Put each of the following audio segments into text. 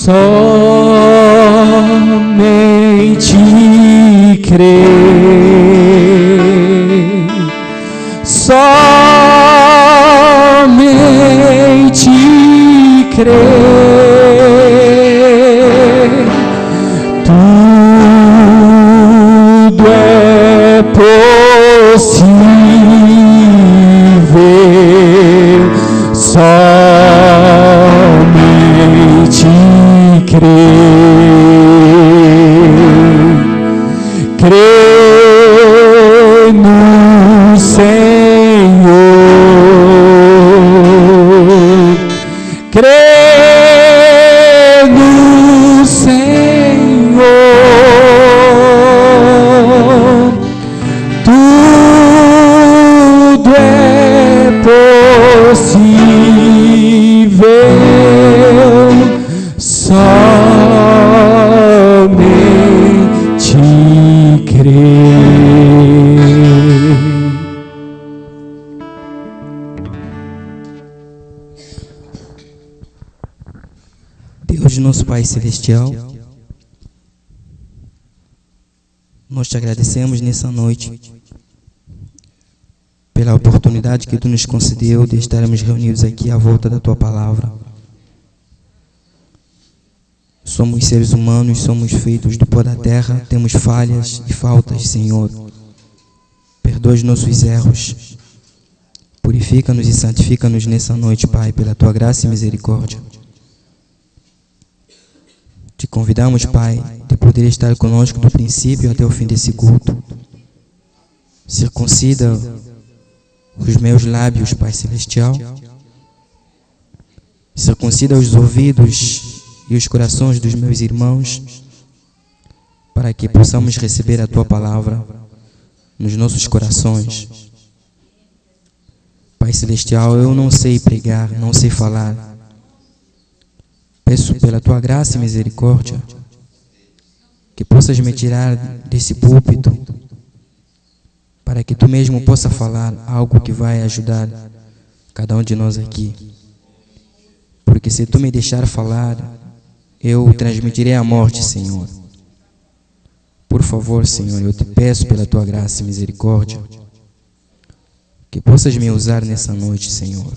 somente crer, somente crer, tudo é possível, somente crer no Senhor, crer no Senhor, tudo é possível, somente crer. Deus, nosso Pai Celestial, nós te agradecemos nessa noite pela oportunidade que Tu nos concedeu de estarmos reunidos aqui à volta da Tua Palavra. Somos seres humanos, somos feitos do pó da terra, temos falhas e faltas, Senhor. Perdoa os nossos erros. Purifica-nos e santifica-nos nessa noite, Pai, pela Tua graça e misericórdia. Te convidamos, Pai, de poder estar conosco do princípio até o fim desse culto. Circuncida os meus lábios, Pai Celestial. Circuncida os ouvidos e os corações dos meus irmãos, para que possamos receber a Tua Palavra nos nossos corações. Pai Celestial, eu não sei pregar, não sei falar. Peço pela Tua graça e misericórdia que possas me tirar desse púlpito, para que Tu mesmo possa falar algo que vai ajudar cada um de nós aqui. Porque se Tu me deixar falar, eu transmitirei a morte, Senhor. Por favor, Senhor, eu te peço pela Tua graça e misericórdia que possas me usar nessa noite, Senhor.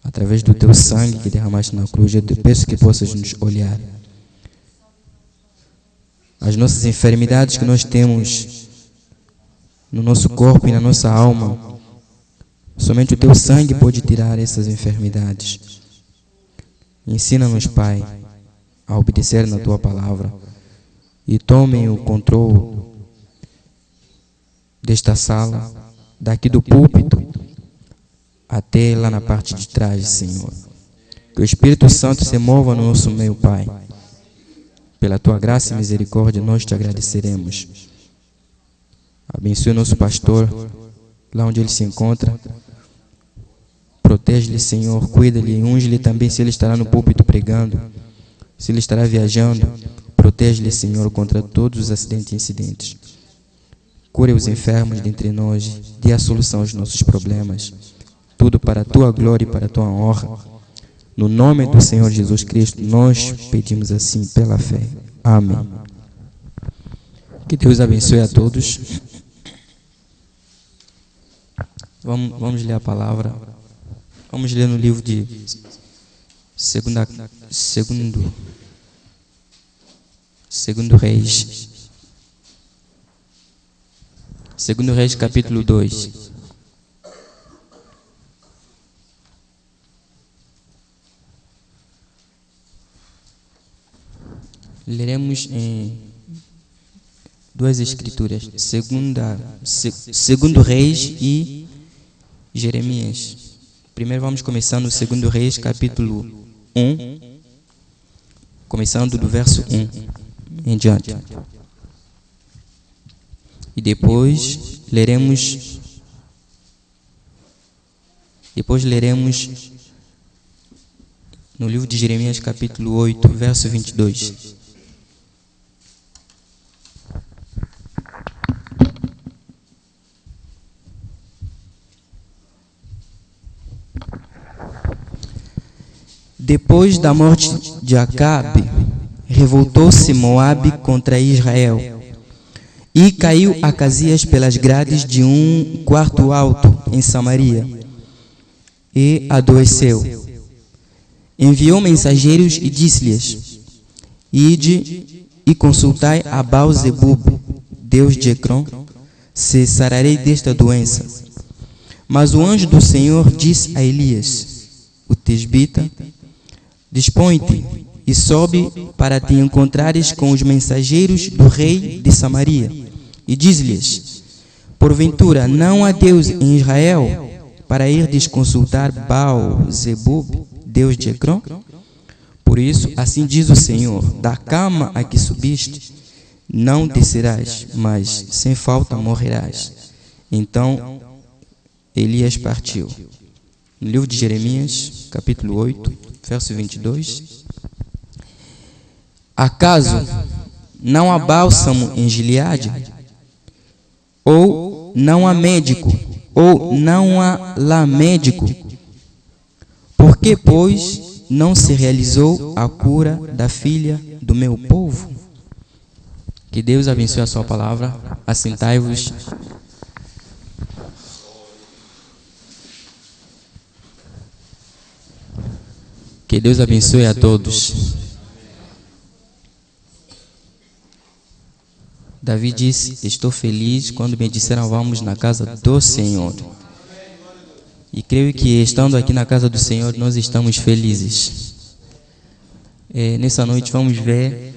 Através do Teu sangue que derramaste na cruz, eu te peço que possas nos olhar. As nossas enfermidades que nós temos no nosso corpo e na nossa alma, somente o Teu sangue pode tirar essas enfermidades. Ensina-nos, Pai, a obedecer na Tua Palavra e tomem o controle desta sala, daqui do púlpito até lá na parte de trás, Senhor. Que o Espírito Santo se mova no nosso meio, Pai. Pela Tua graça e misericórdia nós te agradeceremos. Abençoe o nosso pastor, lá onde ele se encontra. Protege-lhe, Senhor, cuida-lhe e unge-lhe também se ele estará no púlpito pregando, se ele estará viajando. Protege-lhe, Senhor, contra todos os acidentes e incidentes. Cure os enfermos dentre nós, dê a solução aos nossos problemas. Tudo para a Tua glória e para a Tua honra. No nome do Senhor Jesus Cristo, nós pedimos assim pela fé. Amém. Que Deus abençoe a todos. Vamos ler a palavra. Vamos ler no livro de Segundo Reis. Segundo Reis, capítulo 2. Leremos em duas escrituras, Segundo Reis e Jeremias. Primeiro vamos começar no Segundo Reis, capítulo 1, começando do verso 1 em diante. E depois leremos no livro de Jeremias, capítulo 8, verso 22. Depois da morte de Acabe, revoltou-se Moabe contra Israel, e caiu Acasias pelas grades de um quarto alto em Samaria, e adoeceu. Enviou mensageiros e disse-lhes: Ide e consultai a Baal-zebub, deus de Ecrón, se sararei desta doença. Mas o anjo do Senhor disse a Elias, o tesbita: Dispõe-te e sobe para te encontrares com os mensageiros do rei de Samaria, e diz-lhes: Porventura não há Deus em Israel, para irdes consultar Baal-zebub, deus de Ecrón? Por isso, assim diz o Senhor: da cama a que subiste, não descerás, mas sem falta morrerás. Então Elias partiu. No livro de Jeremias, capítulo 8, verso 22. Acaso não há bálsamo em Gileade? Ou não há médico? Ou não há lá médico? Por que, pois, não se realizou a cura da filha do meu povo? Que Deus abençoe a sua palavra. Assentai-vos. Que Deus abençoe a todos. Davi disse: estou feliz quando me disseram vamos na casa do Senhor. E creio que estando aqui na casa do Senhor nós estamos felizes. Nessa noite vamos ver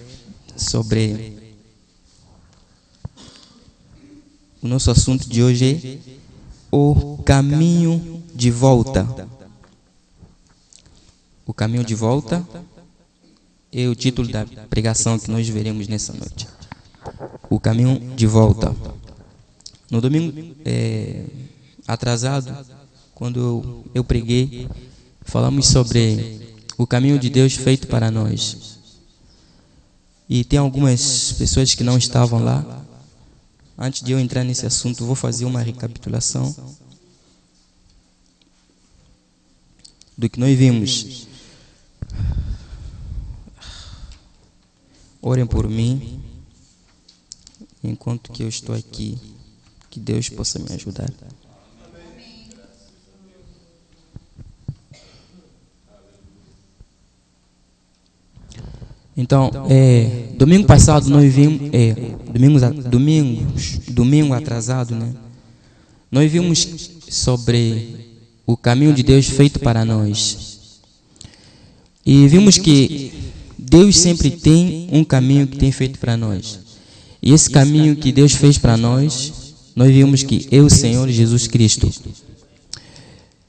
sobre o nosso assunto de hoje é o caminho de volta. O caminho de volta é o título da pregação que nós veremos nessa noite. O caminho de volta. No domingo atrasado, quando eu preguei, falamos sobre o caminho de Deus feito para nós. E tem algumas pessoas que não estavam lá. Antes de eu entrar nesse assunto, vou fazer uma recapitulação do que nós vimos. Orem por mim, enquanto que eu estou aqui, que Deus possa me ajudar. Então, domingo passado nós vimos, domingo atrasado, né? Nós vimos sobre o caminho de Deus feito para nós. E vimos que Deus sempre tem um caminho que tem feito para nós. E esse caminho que Deus fez para nós, nós vimos que é o Senhor Jesus Cristo.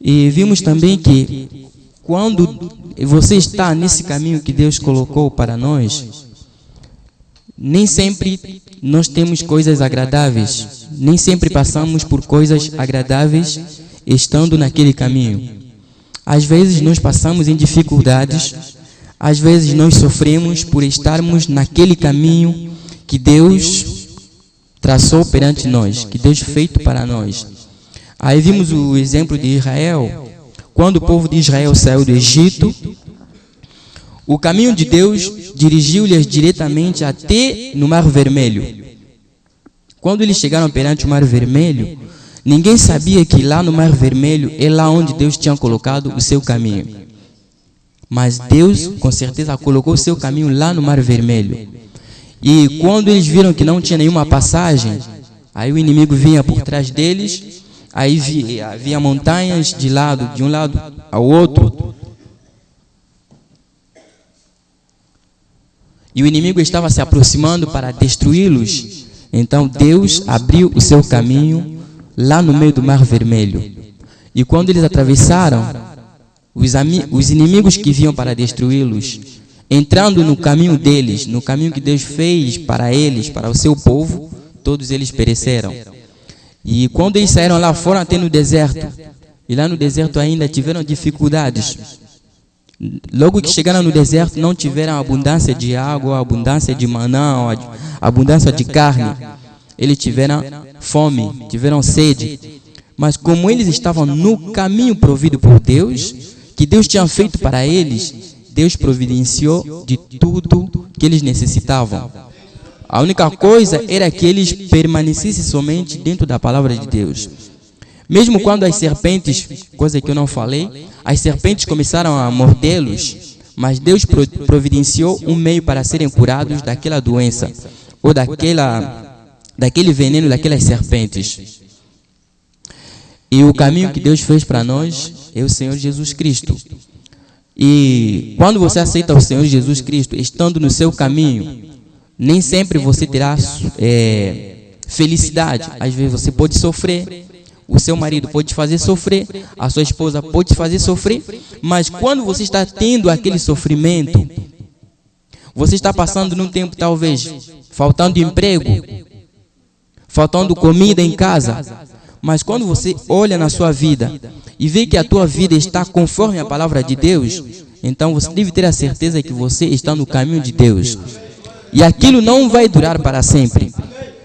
E vimos também que quando você está nesse caminho que Deus colocou para nós, nem sempre nós temos coisas agradáveis, nem sempre passamos por coisas agradáveis estando naquele caminho. Às vezes nós passamos em dificuldades, às vezes nós sofremos por estarmos naquele caminho que Deus traçou perante nós, que Deus fez para nós. Aí vimos o exemplo de Israel. Quando o povo de Israel saiu do Egito, o caminho de Deus dirigiu-lhes diretamente até no Mar Vermelho. Quando eles chegaram perante o Mar Vermelho, ninguém sabia que lá no Mar Vermelho é lá onde Deus tinha colocado o seu caminho. Mas Deus, com certeza, colocou o seu caminho lá no Mar Vermelho. E quando eles viram que não tinha nenhuma passagem, aí o inimigo vinha por trás deles, aí havia montanhas de um lado ao outro. E o inimigo estava se aproximando para destruí-los. Então Deus abriu o seu caminho lá no meio do Mar Vermelho. E quando eles atravessaram, os inimigos que vinham para destruí-los, entrando no caminho deles, no caminho que Deus fez para eles, para o seu povo, todos eles pereceram. E quando eles saíram lá, foram até no deserto. E lá no deserto ainda tiveram dificuldades. Logo que chegaram no deserto, não tiveram abundância de água, abundância de maná, abundância de carne. Eles tiveram fome, tiveram sede. Mas como eles estavam no caminho provido por Deus, que Deus tinha feito para eles, Deus providenciou de tudo que eles necessitavam. A única coisa era que eles permanecessem somente dentro da palavra de Deus. Mesmo quando as serpentes, coisa que eu não falei, as serpentes começaram a mordê-los, mas Deus providenciou um meio para serem curados daquela doença, ou daquele veneno daquelas serpentes. E o caminho que Deus fez para nós é o Senhor Jesus Cristo. E quando você aceita o Senhor Jesus Cristo, estando no seu caminho, nem sempre você terá felicidade. Às vezes você pode sofrer, o seu marido pode te fazer sofrer, a sua esposa pode te fazer sofrer, mas quando você está tendo aquele sofrimento, você está passando num tempo talvez faltando emprego, faltando comida em casa, mas quando você olha na sua vida e vê que a tua vida está conforme a palavra de Deus, então você deve ter a certeza que você está no caminho de Deus. E aquilo não vai durar para sempre.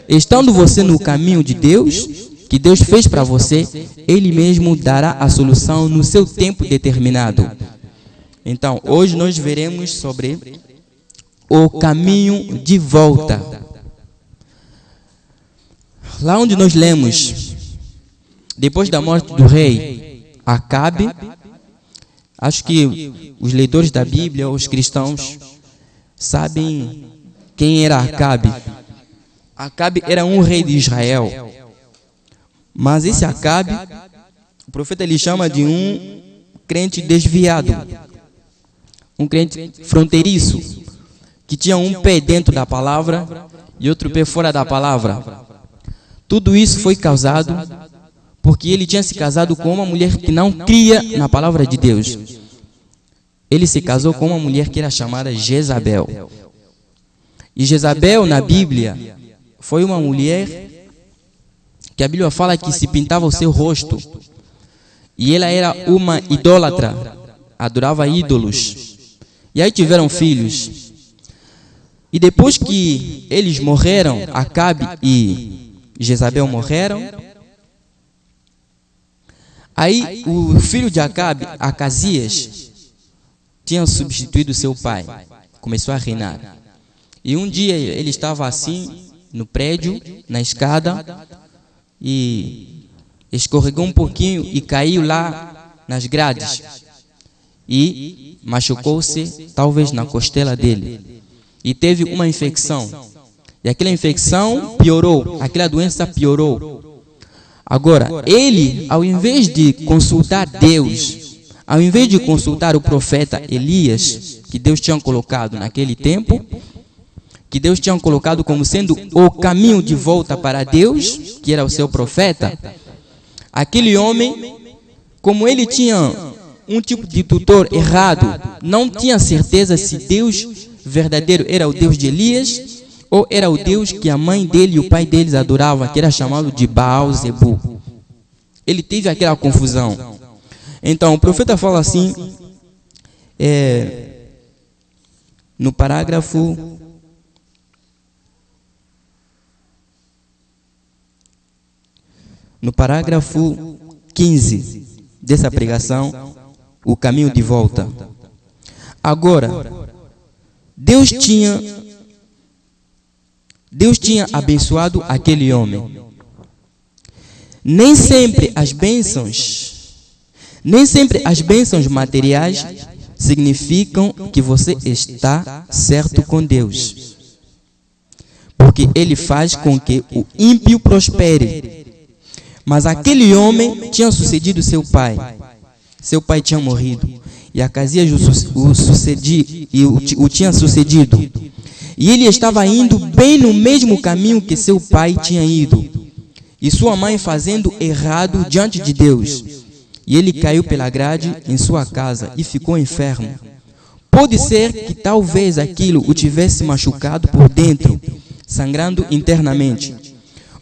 Estando você no caminho de Deus, que Deus fez para você, Ele mesmo dará a solução no seu tempo determinado. Então, hoje nós veremos sobre o caminho de volta. Lá onde nós lemos, depois da morte do rei Acabe, acho que os leitores da Bíblia, os cristãos, sabem quem era Acabe. Acabe era um rei de Israel. Mas esse Acabe, o profeta lhe chama de um crente desviado, um crente fronteiriço, que tinha um pé dentro da palavra e outro pé fora da palavra. Tudo isso foi causado porque ele tinha se casado com uma mulher que não cria na palavra de Deus. Ele se casou com uma mulher que era chamada Jezabel. E Jezabel, na Bíblia, foi uma mulher que a Bíblia fala que se pintava o seu rosto. E ela era uma idólatra, adorava ídolos. E aí tiveram filhos. E depois que eles morreram, Acabe e Jezabel morreram, aí o filho de Acabe, Acasias, tinha substituído seu pai, começou a reinar. E um dia ele estava assim, no prédio, na escada, e escorregou um pouquinho e caiu lá nas grades. E machucou-se, talvez na costela dele. E teve uma infecção. E aquela infecção piorou, aquela doença piorou. Agora, ele, ao invés de consultar Deus, ao invés de consultar o profeta Elias, que Deus tinha colocado naquele tempo, que Deus tinha colocado como sendo o caminho de volta para Deus, que era o seu profeta, aquele homem, como ele tinha um tipo de tutor errado, não tinha certeza se Deus verdadeiro era o Deus de Elias ou era o Deus que a mãe dele e o pai deles adoravam, que era chamado de Baal-Zebu. Ele teve aquela confusão. Então o profeta fala assim, no parágrafo 15 dessa pregação, o caminho de volta. Agora, Deus tinha abençoado aquele homem. Nem sempre as bênçãos materiais significam que você está certo com Deus. Porque Ele faz com que o ímpio prospere. Mas aquele homem tinha sucedido seu pai. Seu pai tinha morrido. E Acasias o tinha sucedido. E ele estava indo bem no mesmo caminho que seu pai tinha ido. E sua mãe fazendo errado diante de Deus. E ele caiu pela grade em sua casa e ficou enfermo. Pode ser que talvez aquilo o tivesse machucado por dentro, sangrando internamente.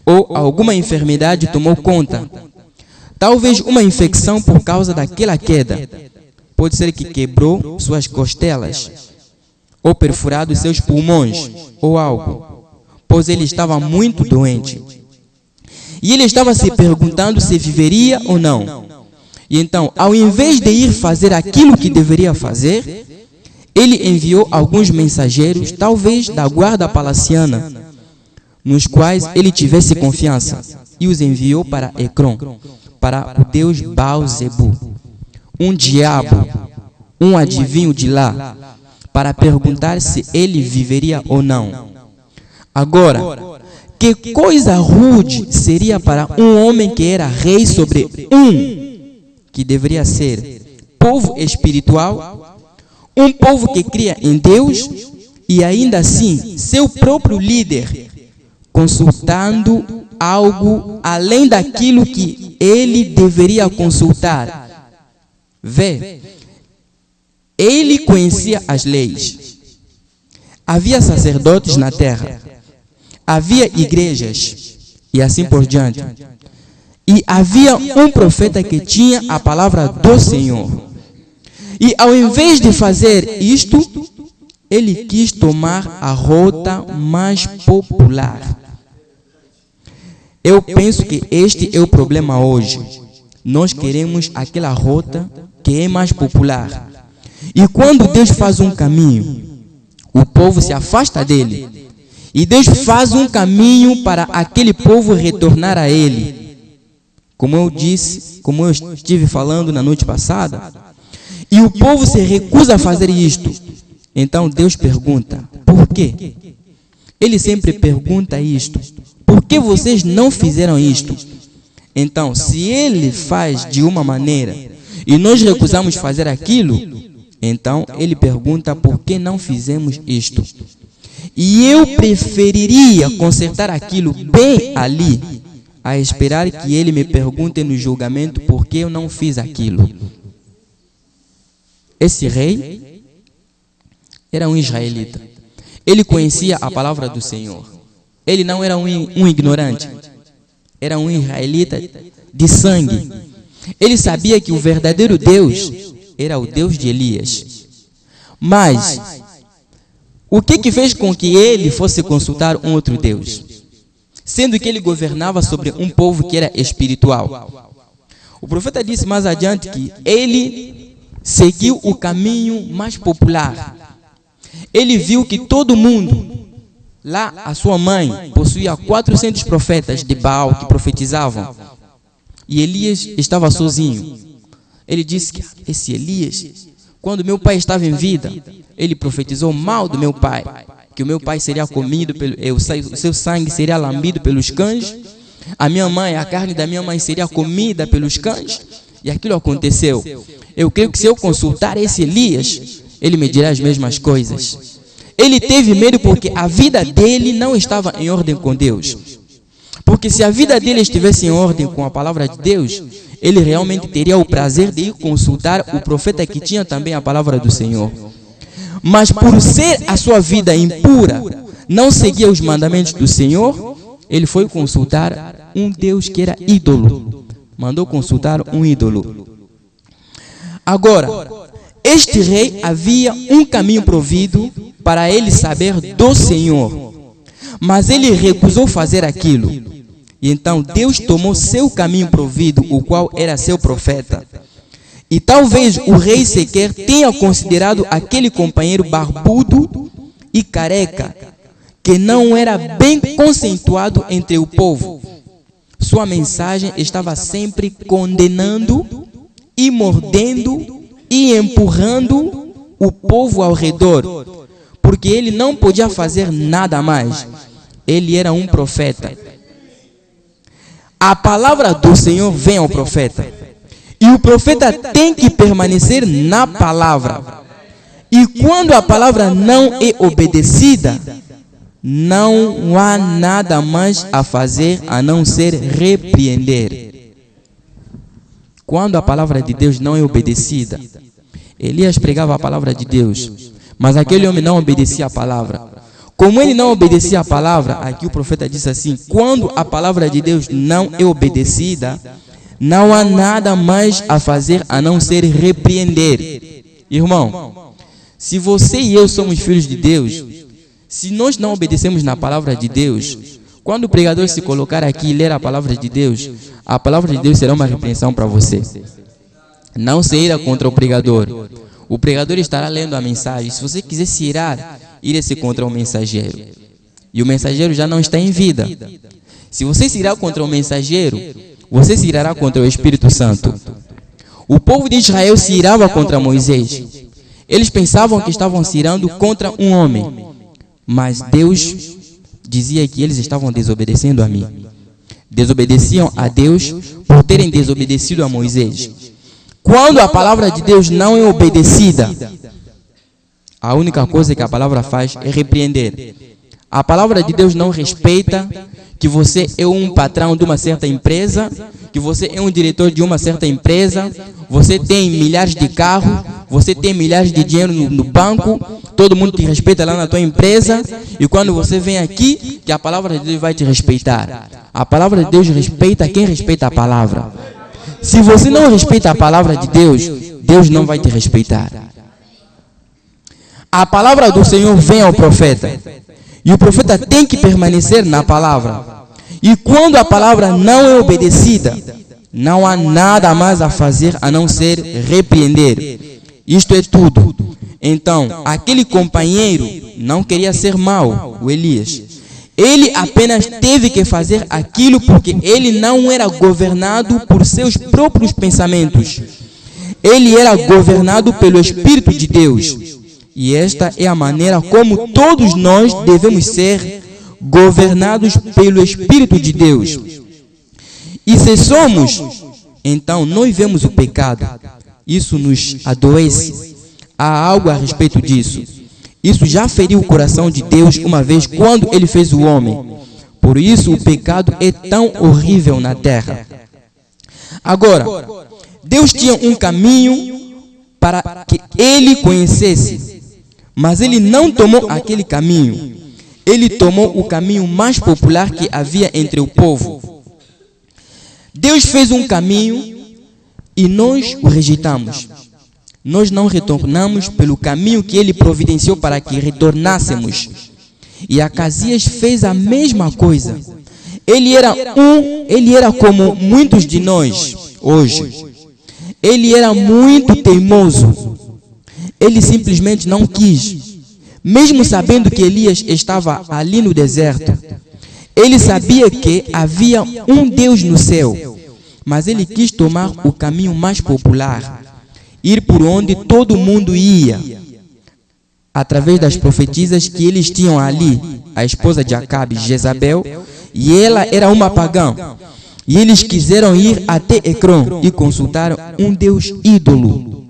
Ou alguma enfermidade tomou conta. Talvez uma infecção por causa daquela queda. Pode ser que quebrou suas costelas, ou perfurado seus pulmões, ou algo, pois ele estava muito doente. E ele estava se perguntando se viveria ou não. E então, ao invés de ir fazer aquilo que deveria fazer, ele enviou alguns mensageiros, talvez da guarda palaciana, nos quais ele tivesse confiança, e os enviou para Ecrón, para o deus Baal-zebu, um diabo, um adivinho de lá, para perguntar se ele viveria ou não. Agora, que coisa rude seria para um homem que era rei sobre que deveria ser povo espiritual, um povo que cria em Deus, e ainda assim seu próprio líder consultando algo além daquilo que ele deveria consultar. Vê, ele conhecia as leis. Havia sacerdotes na terra, havia igrejas e assim por diante. E havia um profeta que tinha a palavra do Senhor. E ao invés de fazer isto, ele quis tomar a rota mais popular. Eu penso que este é o problema hoje. Nós queremos aquela rota que é mais popular. E quando Deus faz um caminho, o povo se afasta dele. E Deus faz um caminho para aquele povo retornar a ele. Como eu disse, como eu estive falando na noite passada. E o povo se recusa a fazer isto. Então Deus pergunta, por quê? Ele sempre pergunta isto. Por que vocês não fizeram isto? Então, se ele faz de uma maneira e nós recusamos fazer aquilo, então ele pergunta por que não fizemos isto. E eu preferiria consertar aquilo bem ali, a esperar que ele me pergunte no julgamento por que eu não fiz aquilo. Esse rei era um israelita. Ele conhecia a palavra do Senhor. Ele não era um ignorante. Era um israelita de sangue. Ele sabia que o verdadeiro Deus era o Deus de Elias. Mas o que fez com que ele fosse consultar um outro Deus? Sendo que ele governava sobre um povo que era espiritual. O profeta disse mais adiante que ele seguiu o caminho mais popular. Ele viu que todo mundo, lá a sua mãe, possuía 400 profetas de Baal que profetizavam. E Elias estava sozinho. Ele disse que esse Elias, quando meu pai estava em vida, ele profetizou mal do meu pai. Que o meu pai seria comido, o seu sangue seria lambido pelos cães. A minha mãe, a carne da minha mãe seria comida pelos cães. E aquilo aconteceu. Eu creio que se eu consultar esse Elias, ele me dirá as mesmas coisas. Ele teve medo porque a vida dele não estava em ordem com Deus. Porque se a vida dele estivesse em ordem com a palavra de Deus, ele realmente teria o prazer de ir consultar o profeta que tinha também a palavra do Senhor. Mas por ser a sua vida impura, não seguia os mandamentos do Senhor, ele foi consultar um Deus que era ídolo. Mandou consultar um ídolo. Agora, este rei havia um caminho provido para ele saber do Senhor, mas ele recusou fazer aquilo. E então Deus tomou seu caminho provido, o qual era seu profeta. E talvez o rei sequer tenha considerado aquele companheiro barbudo e careca, que não era bem conceituado entre o povo. Sua mensagem estava sempre condenando e mordendo e empurrando o povo ao redor, porque ele não podia fazer nada mais. Ele era um profeta. A palavra do Senhor vem ao profeta. E o profeta tem que permanecer na palavra. E quando a palavra não é obedecida, não há nada mais a fazer a não ser repreender. Quando a palavra de Deus não é obedecida, Elias pregava a palavra de Deus, mas aquele homem não obedecia a palavra. Como ele não obedecia a palavra, aqui o profeta disse assim: quando a palavra de Deus não é obedecida, não há nada mais a fazer a não ser repreender. Irmão, se você e eu somos filhos de Deus, se nós não obedecemos na palavra de Deus, quando o pregador se colocar aqui e ler a palavra de Deus será uma repreensão para você. Não se ira contra o pregador. o pregador estará lendo a mensagem. Se você quiser se irar, ire-se contra o mensageiro. E o mensageiro já não está em vida. Se você se irá contra o mensageiro, você se irá contra o Espírito Santo. O povo de Israel se irava contra Moisés. Eles pensavam que estavam se irando contra um homem. Mas Deus dizia que eles estavam desobedecendo a mim. Desobedeciam a Deus por terem desobedecido a Moisés. Quando a palavra de Deus não é obedecida, a única coisa que a palavra faz é repreender. A palavra de Deus não respeita que você é um patrão de uma certa empresa, que você é um diretor de uma certa empresa, você tem milhares de carros, você tem milhares de dinheiro no banco, todo mundo te respeita lá na tua empresa, e quando você vem aqui, que a palavra de Deus vai te respeitar. A palavra de Deus respeita quem respeita a palavra. Se você não respeita a palavra de Deus, Deus não vai te respeitar. A palavra do Senhor vem ao profeta. E o profeta tem que permanecer na palavra. E quando a palavra não é obedecida, não há nada mais a fazer a não ser repreender. Isto é tudo. Então, aquele companheiro não queria ser mau, o Elias. Ele apenas teve que fazer aquilo porque ele não era governado por seus próprios pensamentos. Ele era governado pelo Espírito de Deus. E esta é a maneira como todos nós devemos ser governados pelo Espírito de Deus. E se somos, então nós vemos o pecado. Isso nos adoece. Há algo a respeito disso. Isso já feriu o coração de Deus uma vez quando Ele fez o homem. Por isso o pecado é tão horrível na terra. Agora, Deus tinha um caminho para que Ele conhecesse. Mas Ele não tomou aquele caminho. Ele tomou o caminho mais popular que havia entre o povo. Deus fez um caminho e nós o rejeitamos. Nós não retornamos pelo caminho que Ele providenciou para que retornássemos. E Acasias fez a mesma coisa. Ele era como muitos de nós hoje. Ele era muito teimoso. Ele simplesmente não quis. Mesmo sabendo que Elias estava ali no deserto, ele sabia que havia um Deus no céu. Mas ele quis tomar o caminho mais popular. Ir por onde todo mundo ia, através das profetisas que eles tinham ali, a esposa de Acabe, Jezabel, e ela era uma pagã. E eles quiseram ir até Ecrón e consultaram um Deus ídolo,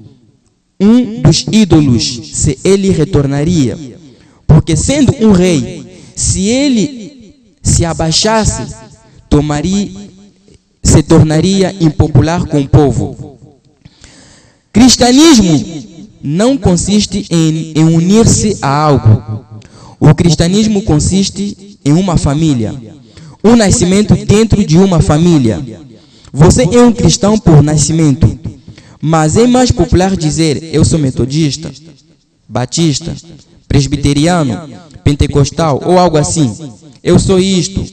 um dos ídolos, se ele retornaria. Porque sendo um rei, se ele se abaixasse, se tornaria impopular com o povo. Cristianismo não consiste em unir-se a algo. O cristianismo consiste em uma família. Um nascimento dentro de uma família. Você é um cristão por nascimento. Mas é mais popular dizer, eu sou metodista, batista, presbiteriano, pentecostal ou algo assim. Eu sou isto.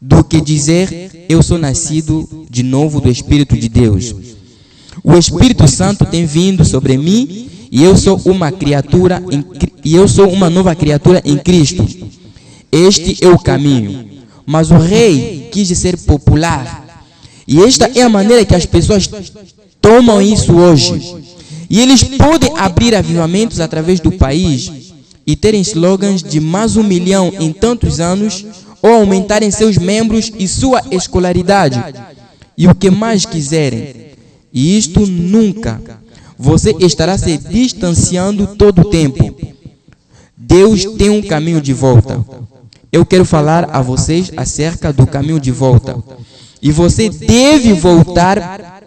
Do que dizer, eu sou nascido de novo do Espírito de Deus. O Espírito Santo tem vindo sobre mim e eu sou uma nova criatura em Cristo. Este é o caminho. Mas o rei quis ser popular. E esta é a maneira que as pessoas tomam isso hoje. E eles podem abrir avivamentos através do país e terem slogans de mais 1 milhão em tantos anos, ou aumentarem seus membros e sua escolaridade, e o que mais quiserem. E isto nunca. Você estará se distanciando todo o tempo. Deus tem um caminho de volta. Eu quero falar a vocês acerca do caminho de volta. E você deve voltar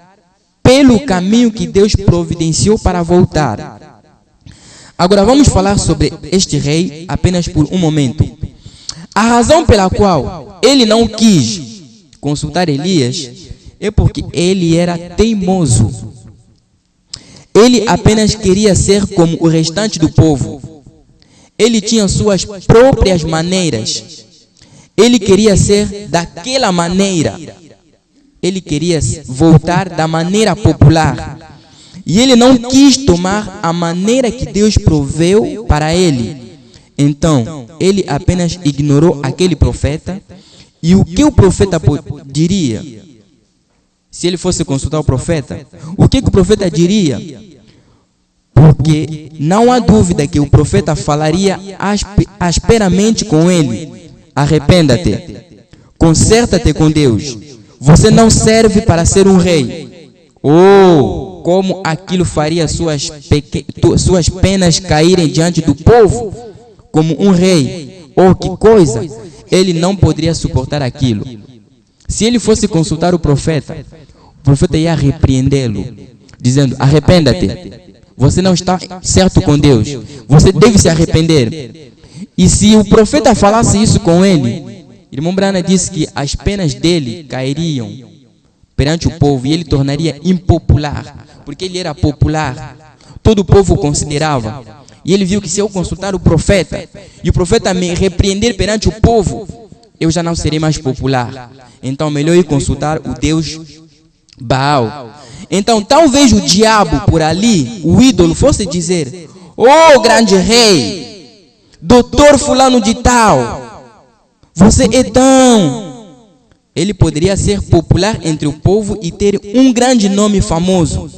pelo caminho que Deus providenciou para voltar. Agora vamos falar sobre este rei apenas por um momento. A razão pela qual ele não quis consultar Elias é porque ele era teimoso. Ele apenas queria ser como o restante do povo. Ele tinha suas próprias maneiras. Ele queria ser daquela maneira. Ele queria voltar da maneira popular. E ele não quis tomar a maneira que Deus proveu para ele. Então, ele apenas ignorou aquele profeta. E o que o profeta diria? Se ele fosse consultar o profeta, o que o profeta diria? Porque não há dúvida que o profeta falaria asperamente com ele: arrependa-te, conserta-te com Deus, você não serve para ser um rei. Oh, como aquilo faria suas penas caírem diante do povo como um rei. Oh, que coisa! Ele não poderia suportar aquilo. Se ele fosse consultar o profeta ia repreendê-lo, dizendo: arrependa-te, você não está certo com Deus, você deve se arrepender. E se o profeta falasse isso com ele, irmão Branham disse que as penas dele cairiam perante o povo e ele tornaria impopular, porque ele era popular, todo o povo o considerava. E ele viu que se eu consultar o profeta e o profeta me repreender perante o povo, eu já não serei mais popular. Então melhor ir consultar o Deus Baal. Então talvez o diabo por ali, o ídolo, fosse dizer: oh, grande rei, doutor fulano de tal, você é tão... Ele poderia ser popular entre o povo e ter um grande nome famoso.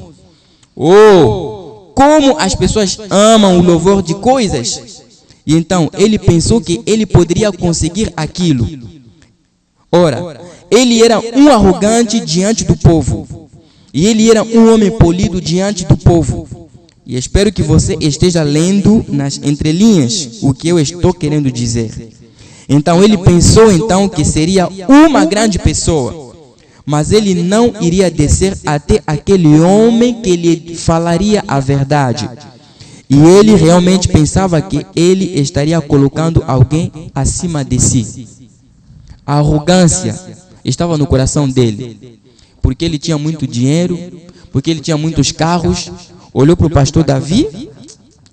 Oh, como as pessoas amam o louvor de coisas. E então ele pensou que ele poderia conseguir aquilo. Ora, ele era um arrogante diante do povo. E ele era um homem polido diante do povo. E espero que você esteja lendo nas entrelinhas o que eu estou querendo dizer. Então ele pensou então que seria uma grande pessoa. Mas ele não iria descer até aquele homem que lhe falaria a verdade. E ele realmente pensava que ele estaria colocando alguém acima de si. A arrogância estava no coração dele, porque ele tinha muito dinheiro, porque ele tinha muitos carros. Olhou para o pastor Davi: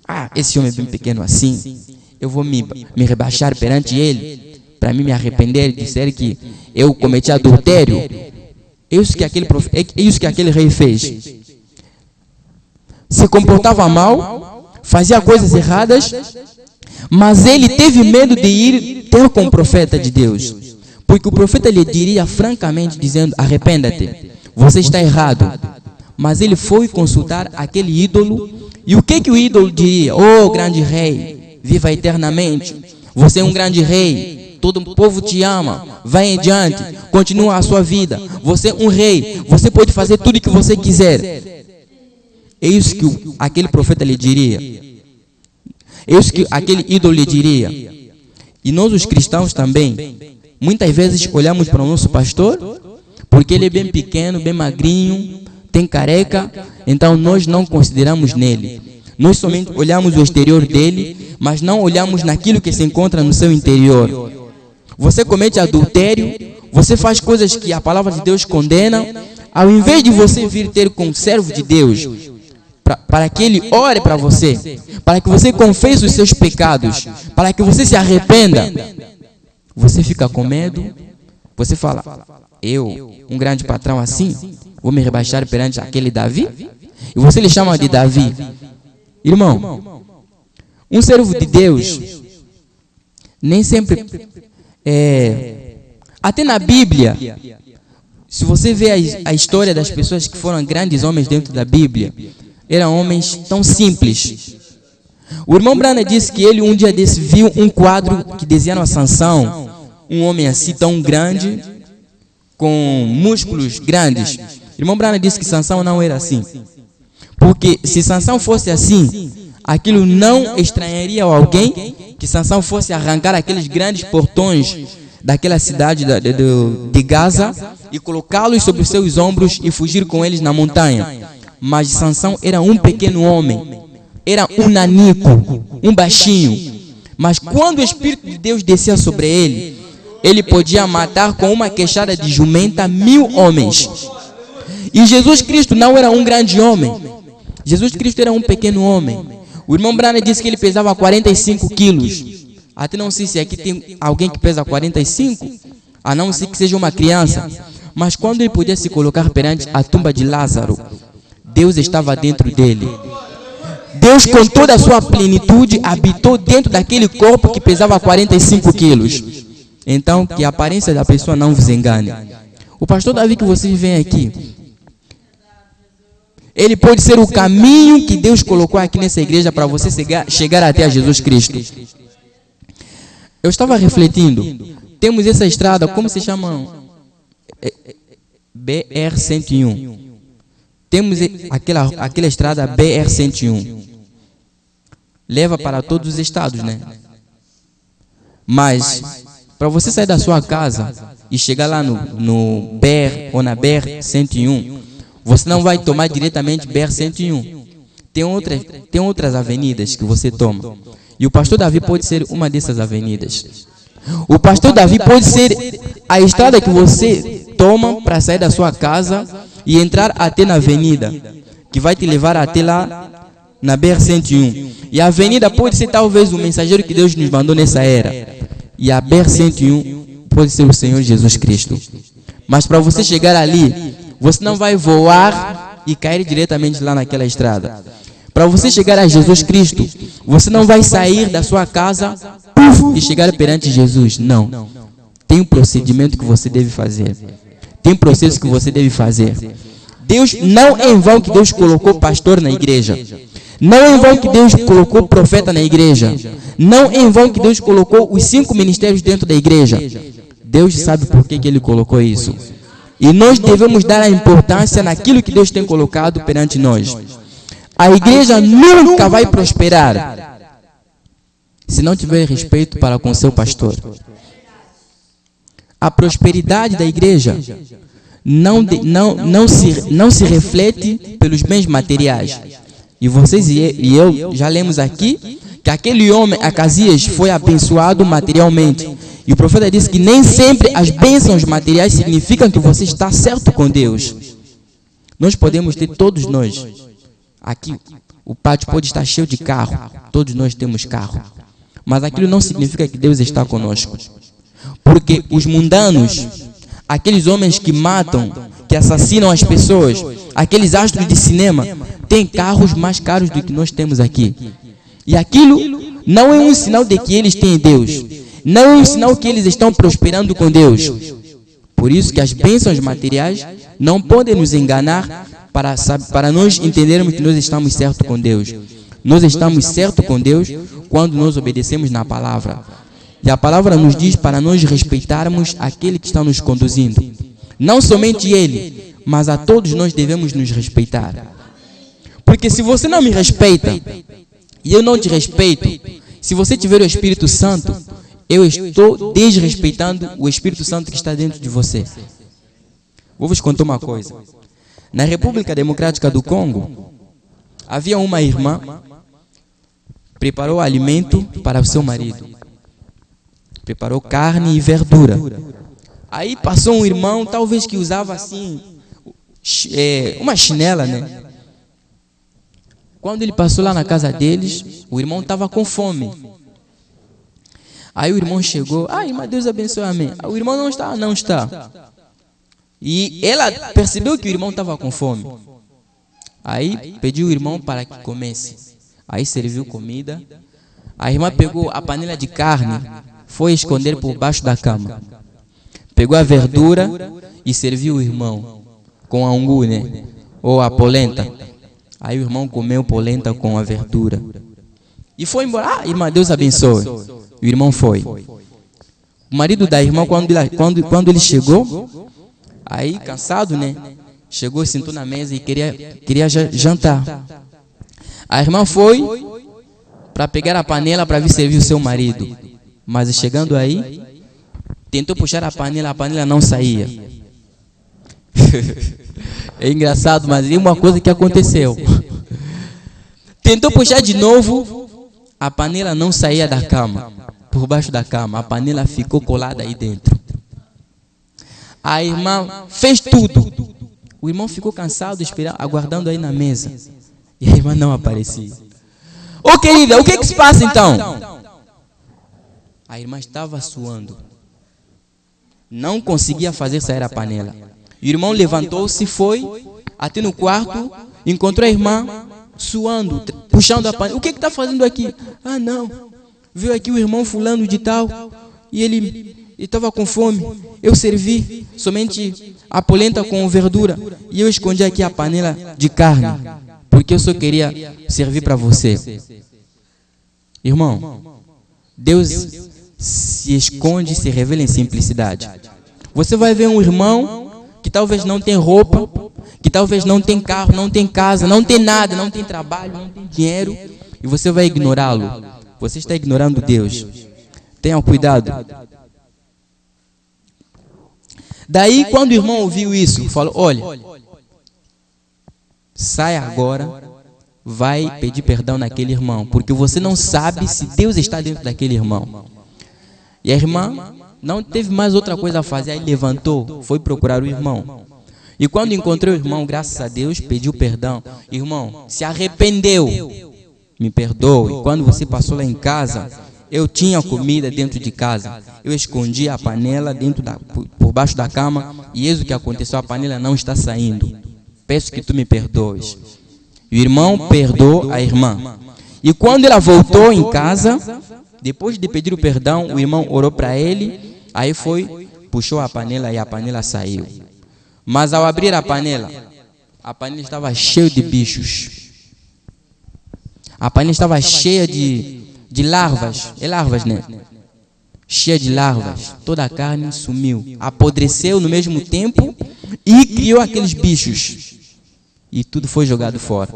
ah, esse homem é bem pequeno assim, eu vou me rebaixar perante ele, para mim me arrepender de dizer que eu cometi adultério. É isso que aquele rei fez. Se comportava mal, fazia coisas erradas, mas ele teve medo de ir ter com o profeta de Deus. Porque o profeta lhe diria francamente, dizendo: arrependa-te, você está errado. Mas ele foi consultar aquele ídolo. E o que o ídolo diria? Oh, grande rei, viva eternamente, você é um grande rei, todo o povo te ama, vai em diante, continua a sua vida, você é um rei, você pode fazer tudo o que você quiser. É isso que aquele profeta lhe diria. É isso que aquele ídolo lhe diria. E nós os cristãos também, muitas vezes olhamos para o nosso pastor, porque ele é bem pequeno, bem magrinho, tem careca, então nós não consideramos nele. Nós somente olhamos o exterior dele, mas não olhamos naquilo que se encontra no seu interior. Você comete adultério, você faz coisas que a palavra de Deus condena, ao invés de você vir ter com o servo de Deus, para que ele ore para você, para que você confesse os seus pecados, para que você se arrependa, você fica com medo, você fala: eu, um grande patrão assim, vou me rebaixar perante aquele Davi? E você lhe chama de Davi. Irmão, um servo de Deus, nem sempre... até na Bíblia, se você vê a história das pessoas que foram grandes homens dentro da Bíblia, eram homens tão simples. O irmão Branham disse que ele um dia desse viu um quadro que desenhava Sansão, um homem assim tão grande, com músculos grandes. O irmão Branham disse que Sansão não era assim, porque se Sansão fosse assim, aquilo não estranharia alguém que Sansão fosse arrancar aqueles grandes portões daquela cidade de Gaza e colocá-los sobre os seus ombros e fugir com eles na montanha. Mas Sansão era um pequeno homem, era um nanico, um baixinho. Mas quando o Espírito de Deus descia sobre ele, ele podia matar com uma queixada de jumenta 1000 homens. E Jesus Cristo não era um grande homem. Jesus Cristo era um pequeno homem. O irmão Branham disse que ele pesava 45 quilos. Até não sei se aqui tem alguém que pesa 45, a não ser que seja uma criança. Mas quando ele podia se colocar perante a tumba de Lázaro, Deus estava dentro dele. Deus, com toda a sua plenitude, habitou dentro daquele corpo que pesava 45 quilos. Então, que a aparência da pessoa não vos engane. O pastor Davi que vocês veem aqui, ele pode ser o caminho que Deus colocou aqui nessa igreja para você chegar até a Jesus Cristo. Eu estava refletindo, temos essa estrada, como se chama? BR-101. Temos aquela estrada BR-101. Leva para todos os estados, né? Mas, para você sair da sua casa e chegar lá no BR ou na BR-101, você não vai tomar diretamente BR-101. Tem outras avenidas que você toma. E o pastor Davi pode ser uma dessas avenidas. O pastor Davi pode ser a estrada que você toma para sair da sua casa e entrar até na avenida, que vai te levar até lá na BR-101. E a avenida pode ser talvez o mensageiro que Deus nos mandou nessa era. E a BR-101 pode ser o Senhor Jesus Cristo. Mas para você chegar ali, você não vai voar e cair diretamente lá naquela estrada. Para você chegar a Jesus Cristo, você não vai sair da sua casa e chegar perante Jesus. Não. Tem um procedimento que você deve fazer. Tem um processo que você deve fazer. Deus, não é em vão que Deus colocou pastor na igreja. Não é em vão que Deus colocou profeta na igreja. Não é em vão que Deus colocou os 5 ministérios dentro da igreja. Deus sabe por que Ele colocou isso. E nós devemos dar a importância naquilo que Deus tem colocado perante nós. A igreja nunca vai prosperar se não tiver respeito para com seu pastor. A prosperidade da igreja não se reflete pelos bens materiais. E vocês e eu já lemos aqui que aquele homem, Acasias, foi abençoado materialmente. E o profeta disse que nem sempre as bênçãos materiais significam que você está certo com Deus. Nós podemos ter, todos nós, aqui o pátio pode estar cheio de carro, todos nós temos carro. Mas aquilo não significa que Deus está conosco. Porque os mundanos, aqueles homens que matam, que assassinam as pessoas, aqueles astros de cinema, têm carros mais caros do que nós temos aqui. E aquilo não é um sinal de que eles têm Deus. Não é um sinal que eles estão prosperando com Deus. Por isso que as bênçãos materiais não podem nos enganar para nós entendermos que nós estamos certos com Deus. Nós estamos certos com Deus quando nós obedecemos na palavra. E a palavra nos diz para nós respeitarmos aquele que está nos conduzindo. Não somente Ele, mas a todos nós devemos nos respeitar. Porque se você não me respeita, e eu não te respeito, se você tiver o Espírito Santo, eu estou desrespeitando o Espírito Santo que está dentro de você. Vou vos contar uma coisa. Na República Democrática do Congo, havia uma irmã que preparou alimento para o seu marido. Preparou carne e verdura. Aí passou um irmão, talvez que usava assim, uma chinela, né? Quando ele passou lá na casa deles, o irmão estava com fome. Aí o irmão chegou, irmã, Deus abençoe, amém. O irmão não está, não está. E ela percebeu que o irmão estava com fome. Aí pediu o irmão para que comesse. Aí serviu comida. A irmã pegou a panela de carne, foi esconder por baixo da cama. Pegou a verdura e serviu o irmão com a angu, né? Ou a polenta. Aí o irmão comeu polenta com a verdura. E foi embora. Irmã, Deus abençoe. O irmão foi. O marido da irmã, quando ele chegou, aí cansado, né? Chegou, sentou na mesa e queria jantar. A irmã foi para pegar a panela para vir servir o seu marido. Mas chegando aí, tentou puxar a panela não saía. É engraçado, mas é uma coisa que aconteceu. Tentou puxar de novo, a panela não saía da cama, por baixo da cama. A panela ficou colada aí dentro. A irmã fez tudo. O irmão ficou cansado, aguardando aí na mesa. E a irmã não aparecia. Ô querida, o que se passa então? A irmã estava suando. Não conseguia fazer sair a panela. O irmão levantou-se, foi até no quarto encontrou a irmã suando, puxando a panela. O que está fazendo aqui? Ah, não. Viu aqui o irmão fulano de tal e ele estava com fome. Eu servi somente a polenta com verdura e eu escondi aqui a panela de carne, porque eu só queria servir para você. Irmão, Deus se esconde e se revela em simplicidade. Você vai ver um irmão que talvez não tem roupa, que talvez não tem carro, não tem casa, não tem nada, não tem trabalho, não tem dinheiro, e você vai ignorá-lo. Você está ignorando Deus. Tenha cuidado. Daí, quando o irmão ouviu isso, falou: olha, sai agora, vai pedir perdão naquele irmão, porque você não sabe se Deus está dentro daquele irmão. E a irmã não teve mais outra coisa a fazer, aí levantou, foi procurar o irmão. E quando encontrou o irmão, graças a Deus, pediu perdão. Irmão, se arrependeu, me perdoe. Quando você passou lá em casa, eu tinha comida dentro de casa. Eu escondi a panela por baixo da cama, e eis o que aconteceu, a panela não está saindo. Peço que tu me perdoes. E o irmão perdoou a irmã. E quando ela voltou em casa, depois de pedir o perdão, o irmão orou para ele, aí foi, puxou a panela e a panela saiu. Mas ao abrir a panela estava cheia de bichos. A panela estava cheia de larvas. É larvas, né? Cheia de larvas. Toda a carne sumiu. Apodreceu no mesmo tempo e criou aqueles bichos. E tudo foi jogado fora.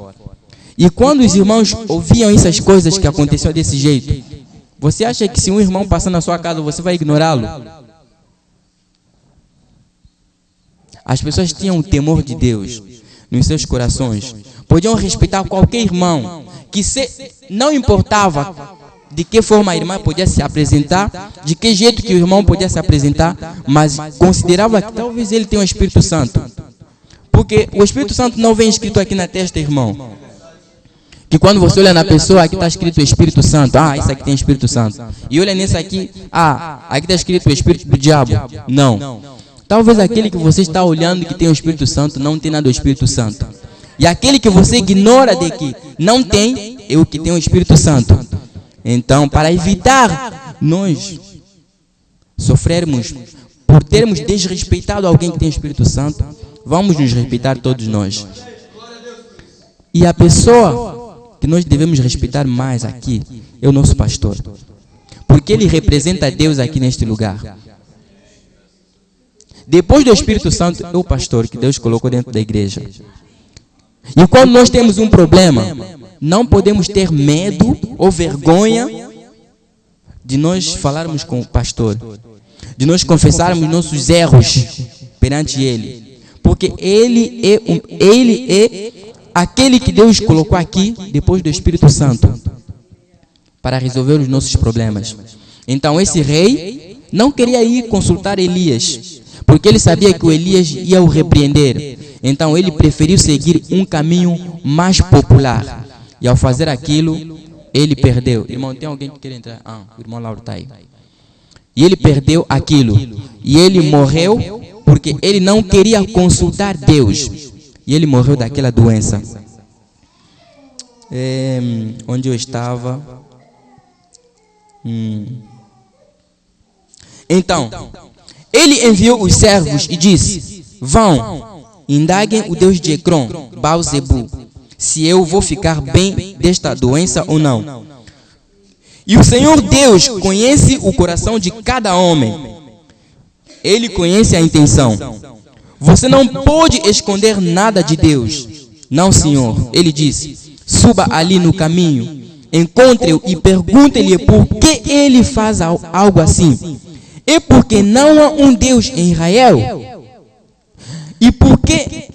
E quando os irmãos ouviam essas coisas que aconteceram desse jeito, você acha que se um irmão passar na sua casa, você vai ignorá-lo? As pessoas tinham o temor de Deus nos seus corações. Podiam respeitar qualquer irmão, que não importava de que forma a irmã podia se apresentar, de que jeito que o irmão podia se apresentar, mas considerava que talvez ele tenha o Espírito Santo. Porque o Espírito Santo não vem escrito aqui na testa, irmão. Que quando você olha na pessoa, aqui está escrito Espírito Santo. Ah, isso aqui tem Espírito Santo. E olha nesse aqui, aqui está escrito o Espírito do Diabo. Não. Talvez aquele que você está olhando que tem o Espírito Santo não tem nada do Espírito Santo. E aquele que você ignora de que não tem, é o que tem o Espírito Santo. Então, para evitar nós sofrermos por termos desrespeitado alguém que tem o Espírito Santo, vamos nos respeitar todos nós. E a pessoa que nós devemos respeitar mais aqui é o nosso pastor. Porque ele representa Deus aqui neste lugar. Depois do Espírito Santo, é o pastor que Deus colocou dentro da igreja. E quando nós temos um problema, não podemos ter medo ou vergonha de nós falarmos com o pastor, de nós confessarmos nossos erros perante ele. Porque ele é aquele que Deus colocou aqui, depois do Espírito Santo, para resolver os nossos problemas. Então esse rei não queria ir consultar Elias, porque ele sabia que o Elias ia o repreender. Então ele preferiu seguir um caminho mais popular. E ao fazer aquilo, ele perdeu. Irmão, tem alguém que quer entrar? O irmão Lauro está aí. E ele perdeu aquilo. E ele morreu porque ele não queria consultar Deus. E ele morreu daquela doença. Onde eu estava? Então, ele enviou os servos e disse: vão, indaguem o Deus de Ecrom, Baal-zebu, se eu vou ficar bem desta doença ou não. E o Senhor Deus conhece o coração de cada homem. Ele conhece a intenção. Você não pode esconder nada de Deus. Não, Senhor. Ele disse: suba ali no caminho, encontre-o e pergunte-lhe por que ele faz algo assim. É porque não há um Deus em Israel?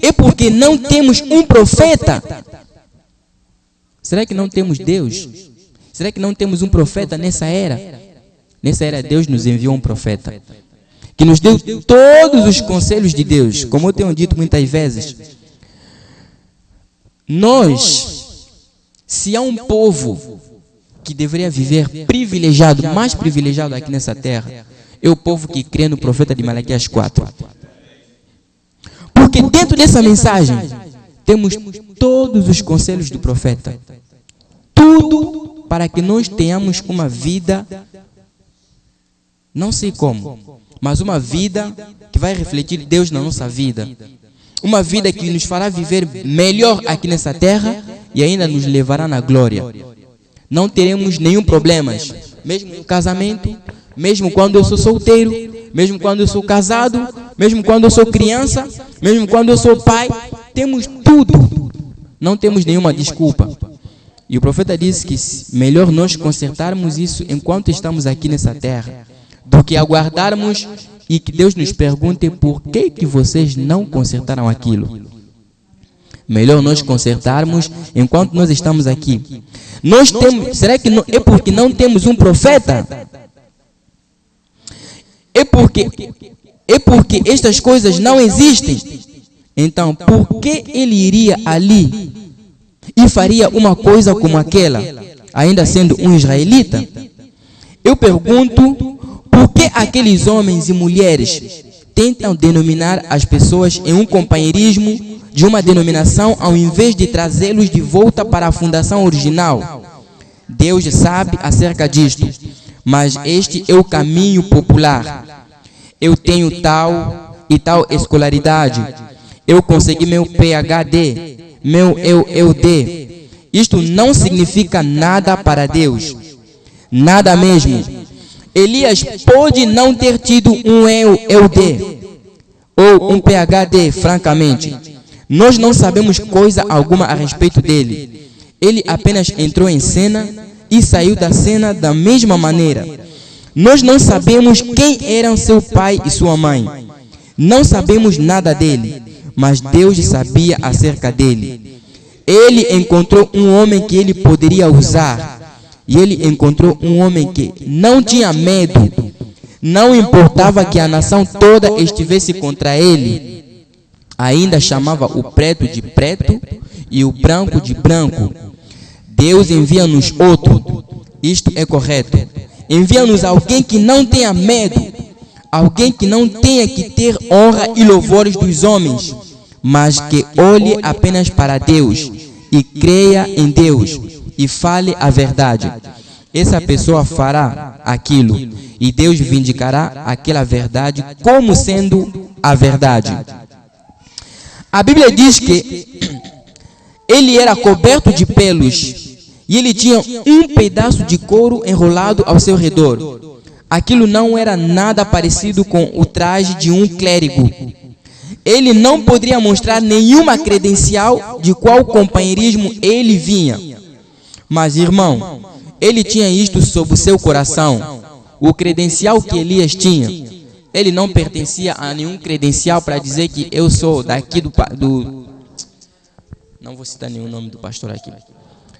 É porque não temos um profeta? Será que não temos Deus? Será que não temos um profeta nessa era? Nessa era Deus nos enviou um profeta que nos deu todos os conselhos de Deus. Como eu tenho dito muitas vezes, nós, se há um povo que deveria viver privilegiado, mais privilegiado aqui nessa terra, é o povo que crê no profeta de Malaquias 4. Porque dentro dessa mensagem temos todos os conselhos do profeta. Tudo para que nós tenhamos uma vida, não sei como, mas uma vida que vai refletir Deus na nossa vida. Uma vida que nos fará viver melhor aqui nessa terra e ainda nos levará na glória. Não teremos nenhum problema, mesmo no casamento, mesmo quando eu sou solteiro, mesmo quando eu sou casado, mesmo quando eu sou criança, mesmo quando eu sou pai, temos tudo. Não temos nenhuma desculpa. E o profeta disse que melhor nós consertarmos isso enquanto estamos aqui nessa terra, do que aguardarmos e que Deus nos pergunte por que vocês não consertaram aquilo. Melhor nós consertarmos enquanto nós estamos aqui. Nós temos, será que não, é porque não temos um profeta? É porque estas coisas não existem? Então, por que ele iria ali e faria uma coisa como aquela, ainda sendo um israelita? Eu pergunto, por que aqueles homens e mulheres tentam denominar as pessoas em um companheirismo de uma denominação ao invés de trazê-los de volta para a fundação original? Deus sabe acerca disto, mas este é o caminho popular. Eu tenho tal e tal escolaridade, eu consegui meu PhD, meu EUD. Isto não significa nada para Deus, nada mesmo. Elias pode não ter tido um EUD ou um PhD, francamente. Nós não sabemos coisa alguma a respeito dele. Ele apenas entrou em cena e saiu da cena da mesma maneira. Nós não sabemos quem eram seu pai e sua mãe. Não sabemos nada dele, mas Deus sabia acerca dele. Ele encontrou um homem que ele poderia usar. E ele encontrou um homem que não tinha medo. Não importava que a nação toda estivesse contra ele. Ainda chamava o preto de preto e o branco de branco. Deus envia-nos outro. Isto é correto. Envia-nos alguém que não tenha medo. Alguém que não tenha que ter honra e louvores dos homens, mas que olhe apenas para Deus e creia em Deus e fale a verdade. Essa pessoa fará aquilo e Deus vindicará aquela verdade como sendo a verdade. A Bíblia diz que ele era coberto de pelos e ele tinha um pedaço de couro enrolado ao seu redor. Aquilo não era nada parecido com o traje de um clérigo. Ele não poderia mostrar nenhuma credencial de qual companheirismo ele vinha. Mas, irmão, ele tinha isto sob o seu coração. O credencial que Elias tinha. Ele não pertencia a nenhum credencial para dizer que eu sou daqui do... Não vou citar nenhum nome do pastor aqui.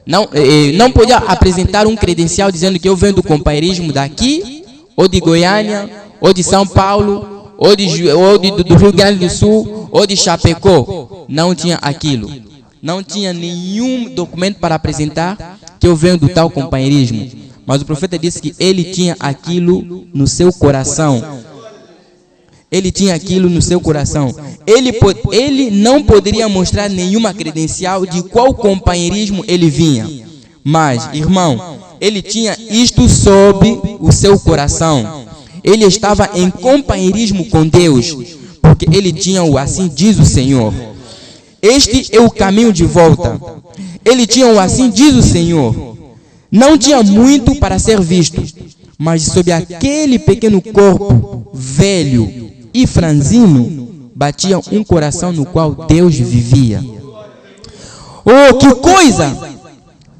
Não podia apresentar um credencial dizendo que eu venho do companheirismo daqui, ou de Goiânia, ou de São Paulo, ou do Rio Grande do Sul, ou de Chapecó. Não tinha aquilo. Não tinha nenhum documento para apresentar que eu venho do tal companheirismo. Mas o profeta disse que ele tinha aquilo no seu coração. Ele tinha aquilo no seu coração. Ele não poderia mostrar nenhuma credencial de qual companheirismo ele vinha. Mas, irmão, ele tinha isto sob o seu coração. Ele estava em companheirismo com Deus, porque ele tinha o assim diz o Senhor. Este é o caminho de volta. Ele tinha o assim diz o Senhor. Não tinha muito para ser visto, mas sob aquele pequeno corpo velho e franzino, batia um coração no qual Deus vivia. Oh, que coisa!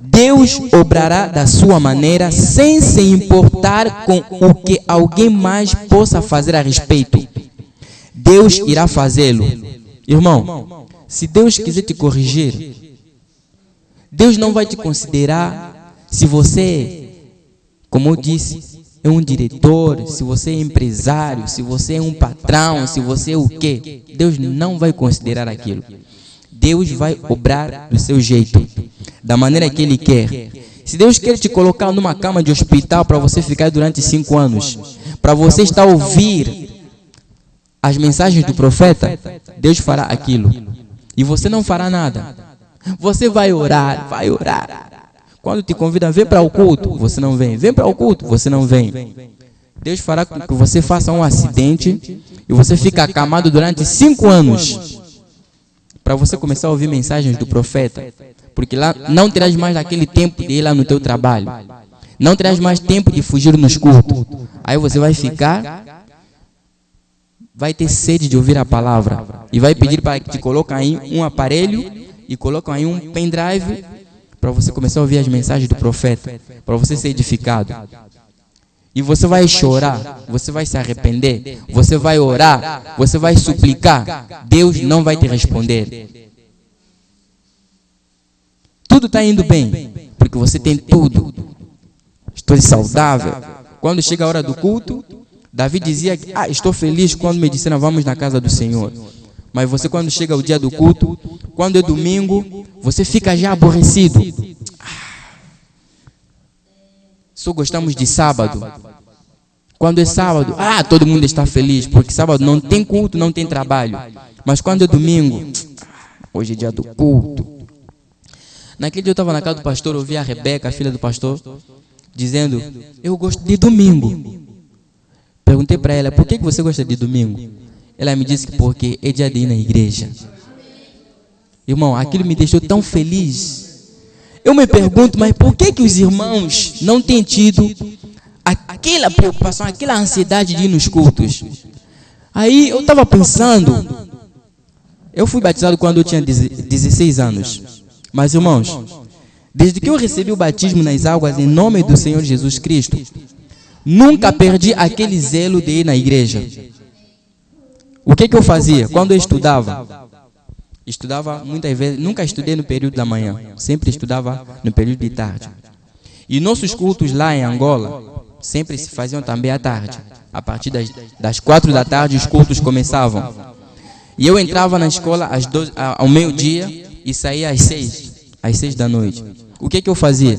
Deus obrará da sua maneira sem se importar com o que alguém mais possa fazer a respeito. Deus irá fazê-lo. Irmão, se Deus quiser te corrigir, Deus não vai te considerar se você, como eu disse, é um diretor, se você é empresário, se você é um patrão, se você é o quê. Deus não vai considerar aquilo. Deus vai obrar do seu jeito, da maneira que Ele quer. Se Deus quer te colocar numa cama de hospital para você ficar durante 5 anos, para você estar a ouvir as mensagens do profeta, Deus fará aquilo. E você não fará nada. Você vai orar, vai orar. Quando te convidam, vem para o culto, você não vem. Vem para o culto, você não vem. Deus fará com que você faça um acidente e você fica acamado durante 5 anos. Para você começar a ouvir mensagens do profeta. Porque lá não terás mais aquele tempo de ir lá no teu trabalho. Não terás mais tempo de fugir nos cultos. Aí você vai ficar, vai ter sede de ouvir a palavra. E vai pedir para que te coloquem aí um aparelho e colocam aí um pendrive para você começar a ouvir as mensagens do profeta. Para você ser edificado. E você vai chorar, você vai se arrepender, você vai orar, você vai suplicar. Deus não vai te responder. Tudo está indo bem, porque você tem tudo. Estou saudável. Quando chega a hora do culto, Davi dizia que estou feliz quando me disseram vamos na casa do Senhor. Mas você quando chega o dia do culto, quando é domingo, você fica já aborrecido. Só gostamos de sábado. Quando é sábado, todo mundo está feliz, porque sábado não tem culto, não tem trabalho. Mas quando é domingo, hoje é dia do culto. Naquele dia eu estava na casa do pastor, ouvi a Rebeca, a filha do pastor, dizendo, eu gosto de domingo. Perguntei para ela, por que você gosta de domingo? Ela me disse que porque é dia de ir na igreja. Irmão, aquilo me deixou tão feliz. Eu me pergunto, mas por que os irmãos não têm tido aquela preocupação, aquela ansiedade de ir nos cultos? Aí eu estava pensando, eu fui batizado quando eu tinha 16 anos. Mas irmãos, desde que eu recebi o batismo nas águas em nome do Senhor Jesus Cristo, nunca perdi aquele zelo de ir na igreja. O que eu fazia? Quando eu estudava muitas vezes, nunca estudei no período da manhã, sempre estudava no período de tarde. E nossos cultos lá em Angola sempre se faziam também à tarde. A partir das 4 da tarde os cultos começavam. E eu entrava na escola ao meio-dia e saía às 6 da noite. O que eu fazia?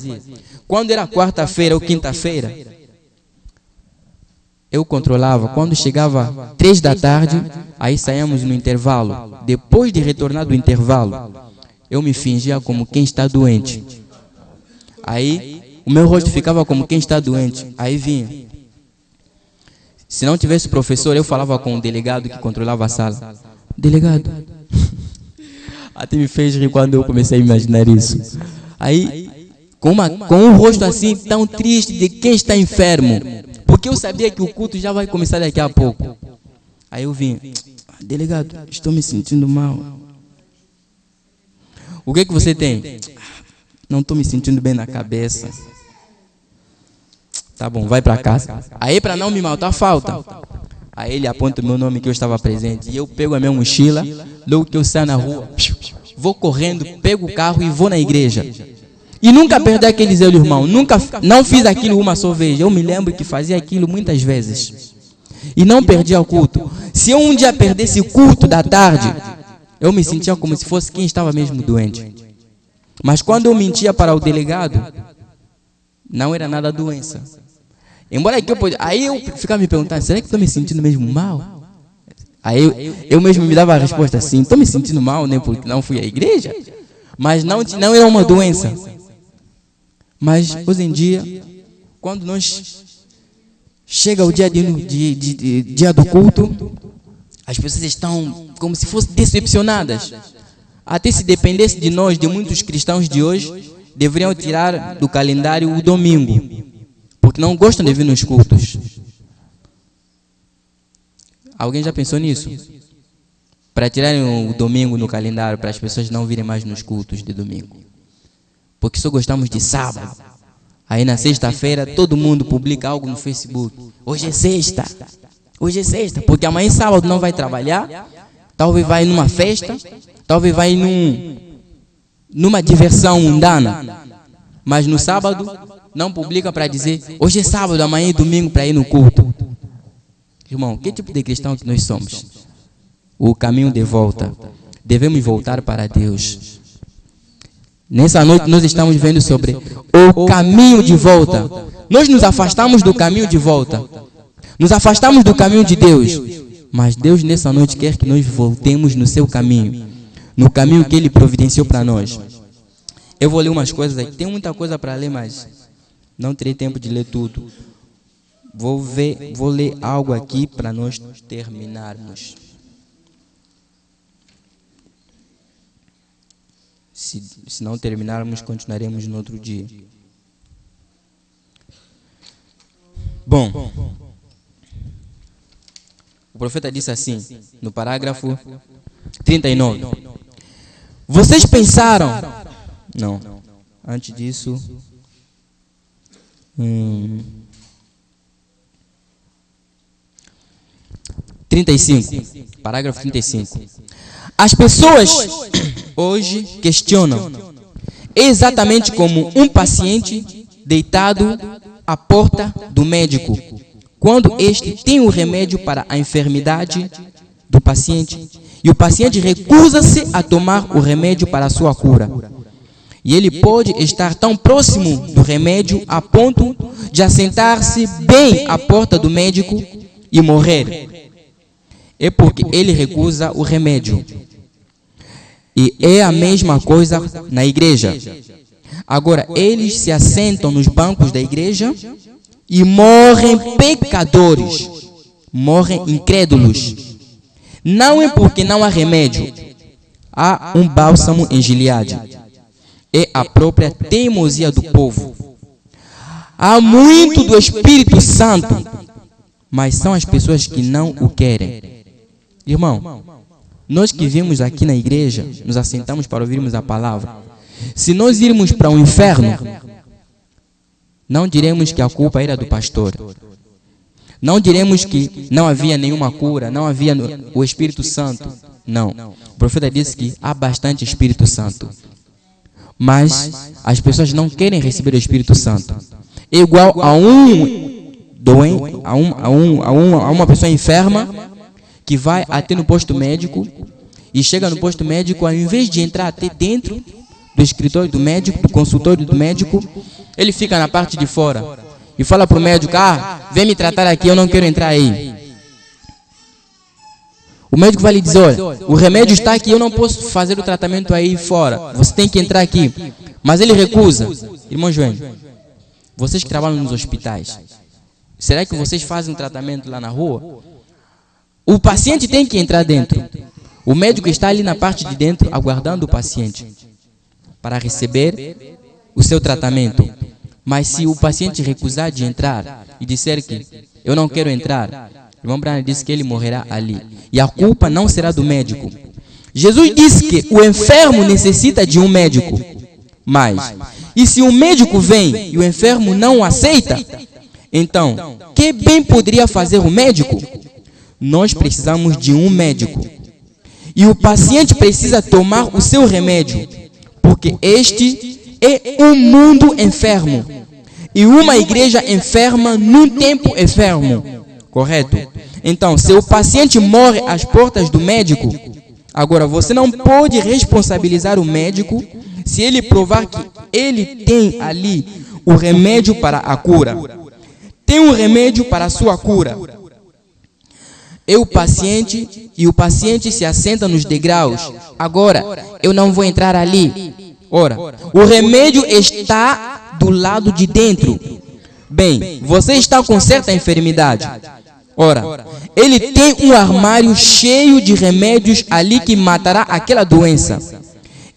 Quando era quarta-feira ou quinta-feira, eu controlava. Quando chegava 3 da tarde, aí saíamos no intervalo. Depois de retornar do intervalo, eu me fingia como quem está doente. Aí, o meu rosto ficava como quem está doente. Aí vinha. Se não tivesse professor, eu falava com o delegado que controlava a sala. Delegado. Até me fez rir quando eu comecei a imaginar isso. Aí, com um rosto assim, tão triste de quem está enfermo. Porque eu sabia que o culto já vai começar daqui a pouco. Aí eu vim, delegado, estou me sentindo mal. O que você tem? Não estou me sentindo bem na cabeça. Tá bom, vai para casa. Aí para não me matar, falta. Aí ele aponta o meu nome que eu estava presente. E eu pego a minha mochila, logo que eu saio na rua, vou correndo, pego o carro e vou na igreja. E nunca perdi aquele zelo, irmão. Não fiz aquilo uma só vez. Eu me lembro que fazia aquilo muitas vezes. E não perdia o culto. Se eu um dia perdesse o culto da tarde, eu me sentia como se fosse quem estava mesmo doente. Mas quando eu mentia para o delegado, não era nada doença. Embora que aí eu ficava me perguntando, será que estou me sentindo mesmo mal? Aí eu mesmo me dava a resposta assim, estou me sentindo mal, né, porque não fui à igreja. Mas não era uma doença. Mas hoje em dia, quando chega o dia dia do culto, as pessoas estão como se fossem decepcionadas. Até se dependesse de nós, de muitos cristãos de hoje, deveriam tirar do calendário o domingo, porque não gostam de vir nos cultos. Alguém já pensou nisso? Para tirarem o domingo no calendário, para as pessoas não virem mais nos cultos de domingo. Porque só gostamos de sábado. Aí na sexta-feira todo mundo publica algo no Facebook. Hoje é sexta. Hoje é sexta. Porque amanhã sábado não vai trabalhar. Talvez vai numa festa. Talvez vai numa diversão mundana. Mas no sábado não publica para dizer hoje é sábado, amanhã é domingo para ir no culto. Irmão, que tipo de cristão que nós somos? O caminho de volta. Devemos voltar para Deus. Nessa noite nós estamos vendo sobre o caminho de volta. Nós nos afastamos do caminho de volta. Nos afastamos do caminho de Deus. Mas Deus nessa noite quer que nós voltemos no seu caminho. no caminho que Ele providenciou para nós. Eu vou ler umas coisas aqui, tem muita coisa para ler, mas não terei tempo de ler tudo. Vou ler algo aqui para nós terminarmos. Se não terminarmos, continuaremos no outro dia. Bom, o profeta disse assim, no parágrafo 39. Vocês pensaram... Não, antes disso... 35, parágrafo 35. As pessoas hoje questionam exatamente como um paciente deitado à porta do médico, quando este tem o remédio para a enfermidade do paciente e o paciente recusa-se a tomar o remédio para a sua cura. E ele pode estar tão próximo do remédio a ponto de assentar-se bem à porta do médico e morrer. É porque ele recusa o remédio. E é a mesma coisa na igreja. Agora, eles se assentam nos bancos da igreja e morrem pecadores, morrem incrédulos. Não é porque não há remédio, há um bálsamo em Gileade. É a própria teimosia do povo. Há muito do Espírito Santo, mas são as pessoas que não o querem. Irmão, nós que vimos aqui na igreja, nos assentamos para ouvirmos a palavra. Se nós irmos para o inferno, não diremos que a culpa era do pastor. Não diremos que não havia nenhuma cura, não havia o Espírito Santo. Não. O profeta disse que há bastante Espírito Santo. Mas as pessoas não querem receber o Espírito Santo. É igual a uma pessoa enferma que vai até no posto médico e chega no posto médico, ao invés de entrar até dentro do escritório do médico, do consultório do médico, ele fica na parte de fora e fala para o médico: vem me tratar aqui, eu não quero entrar aí. O médico vai lhe dizer: olha, o remédio está aqui, eu não posso fazer o tratamento aí fora, você tem que entrar aqui. Mas ele recusa. Irmão João, vocês que trabalham nos hospitais, será que vocês fazem um tratamento lá na rua? O paciente tem que entrar dentro. O médico está ali na parte de dentro, aguardando o paciente para receber o seu tratamento. Mas se o paciente recusar de entrar e disser que eu não quero entrar, o irmão Branham disse que ele morrerá ali. E a culpa não será do médico. Jesus disse que o enfermo necessita de um médico. Mas, e se o médico vem e o enfermo não aceita, então, que bem poderia fazer o médico? Nós precisamos de um médico. E o paciente precisa tomar o seu remédio, porque este é um mundo enfermo. E uma igreja enferma num tempo enfermo. Correto? Então, se o paciente morre às portas do médico, agora você não pode responsabilizar o médico se ele provar que ele tem ali o remédio para a cura. Tem um remédio para a sua cura. É o paciente, e o paciente se assenta nos degraus. Agora, eu não vou entrar ali. Ora, o remédio está do lado de dentro. Bem, você está com certa enfermidade. Ora, ele tem um armário cheio de remédios ali que matará aquela doença.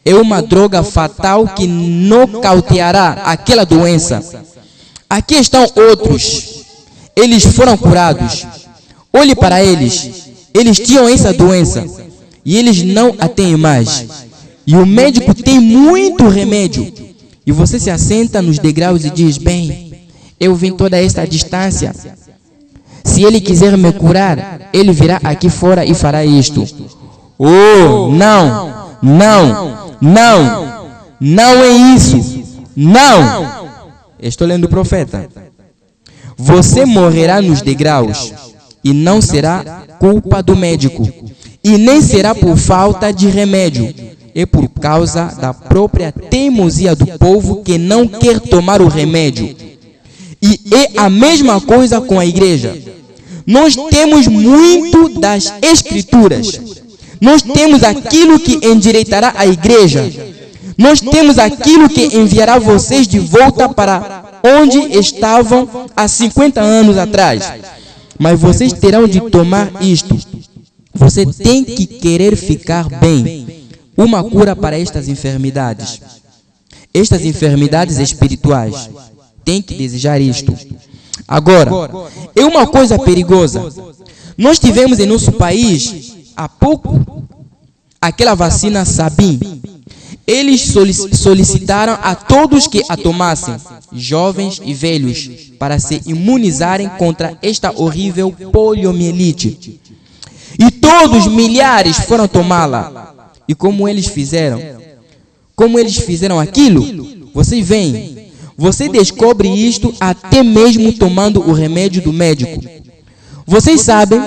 É uma droga fatal que nocauteará aquela doença. Aqui estão outros. Eles foram curados. Olhe para eles. Eles tinham essa doença e eles não a têm mais. E o médico tem muito remédio. E você se assenta nos degraus e diz: bem, eu vim toda esta distância. Se ele quiser me curar, ele virá aqui fora e fará isto. Oh, não, não, não, não é isso. Não. Estou lendo o profeta. Você morrerá nos degraus e não será culpa do médico. E nem será por falta de remédio. É por causa da própria teimosia do povo que não quer tomar o remédio. E é a mesma coisa com a igreja. Nós temos muito das escrituras. Nós temos aquilo que endireitará a igreja. Nós temos aquilo que enviará vocês de volta para onde estavam há 50 anos atrás. Mas vocês terão de tomar isto. Você tem que querer ficar bem. Uma cura para estas enfermidades. Estas enfermidades espirituais. Tem que desejar isto. Agora, é uma coisa perigosa. Nós tivemos em nosso país, há pouco, aquela vacina Sabin. Eles solicitaram a todos que a tomassem, jovens e velhos, para se imunizarem contra esta horrível poliomielite. E todos, milhares, foram tomá-la. E como eles fizeram? Como eles fizeram aquilo? Você vem. Você descobre isto até mesmo tomando o remédio do médico. Vocês sabem,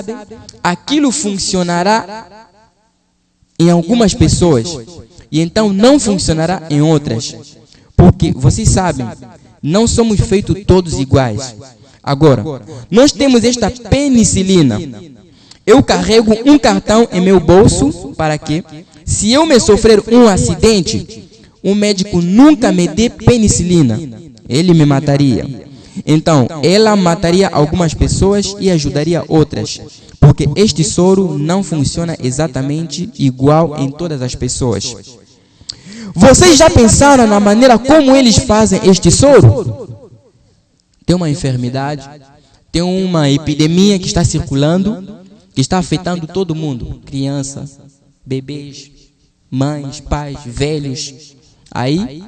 aquilo funcionará em algumas pessoas e então não funcionará em outras. Porque, vocês sabem, não somos feitos todos iguais. Agora, nós temos esta penicilina. Eu carrego um cartão em meu bolso para que, se eu me sofrer um acidente, o médico nunca me dê penicilina. Ele me mataria. Então, ela mataria algumas pessoas e ajudaria outras. Porque este soro não funciona exatamente igual em todas as pessoas. Vocês já pensaram na maneira como eles fazem este soro? Tem uma enfermidade, tem uma epidemia que está circulando, que está afetando todo mundo. Crianças, bebês, mães, pais, velhos. Aí,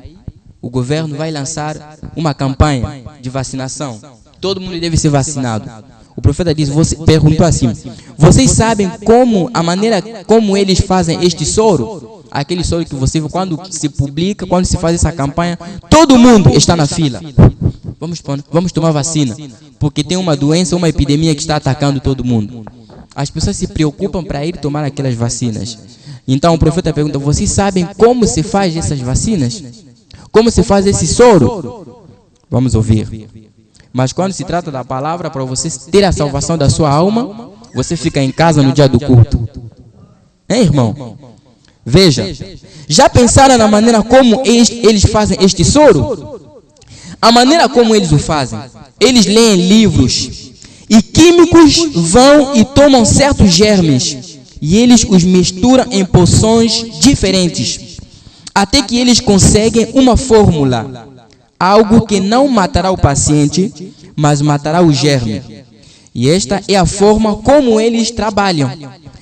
o governo vai lançar uma campanha de vacinação. Todo mundo deve ser vacinado. O profeta diz, perguntou assim, vocês sabem como, a maneira como eles fazem este soro? Aquele soro que você, quando se publica, quando se faz essa campanha, todo mundo está na fila. Vamos tomar vacina, porque tem uma doença, uma epidemia que está atacando todo mundo. As pessoas se preocupam para ir tomar aquelas vacinas. Então o profeta pergunta, vocês sabem como se faz essas vacinas? Como se faz esse soro? Vamos ouvir. Mas quando se trata da palavra, para você ter a salvação da sua alma, você fica em casa no dia do culto. Hein, irmão? Veja, já pensaram na maneira como eles fazem este soro? A maneira como eles o fazem, eles leem livros e químicos vão e tomam certos germes e eles os misturam em poções diferentes, até que eles conseguem uma fórmula, algo que não matará o paciente, mas matará o germe. E esta é a forma como eles trabalham.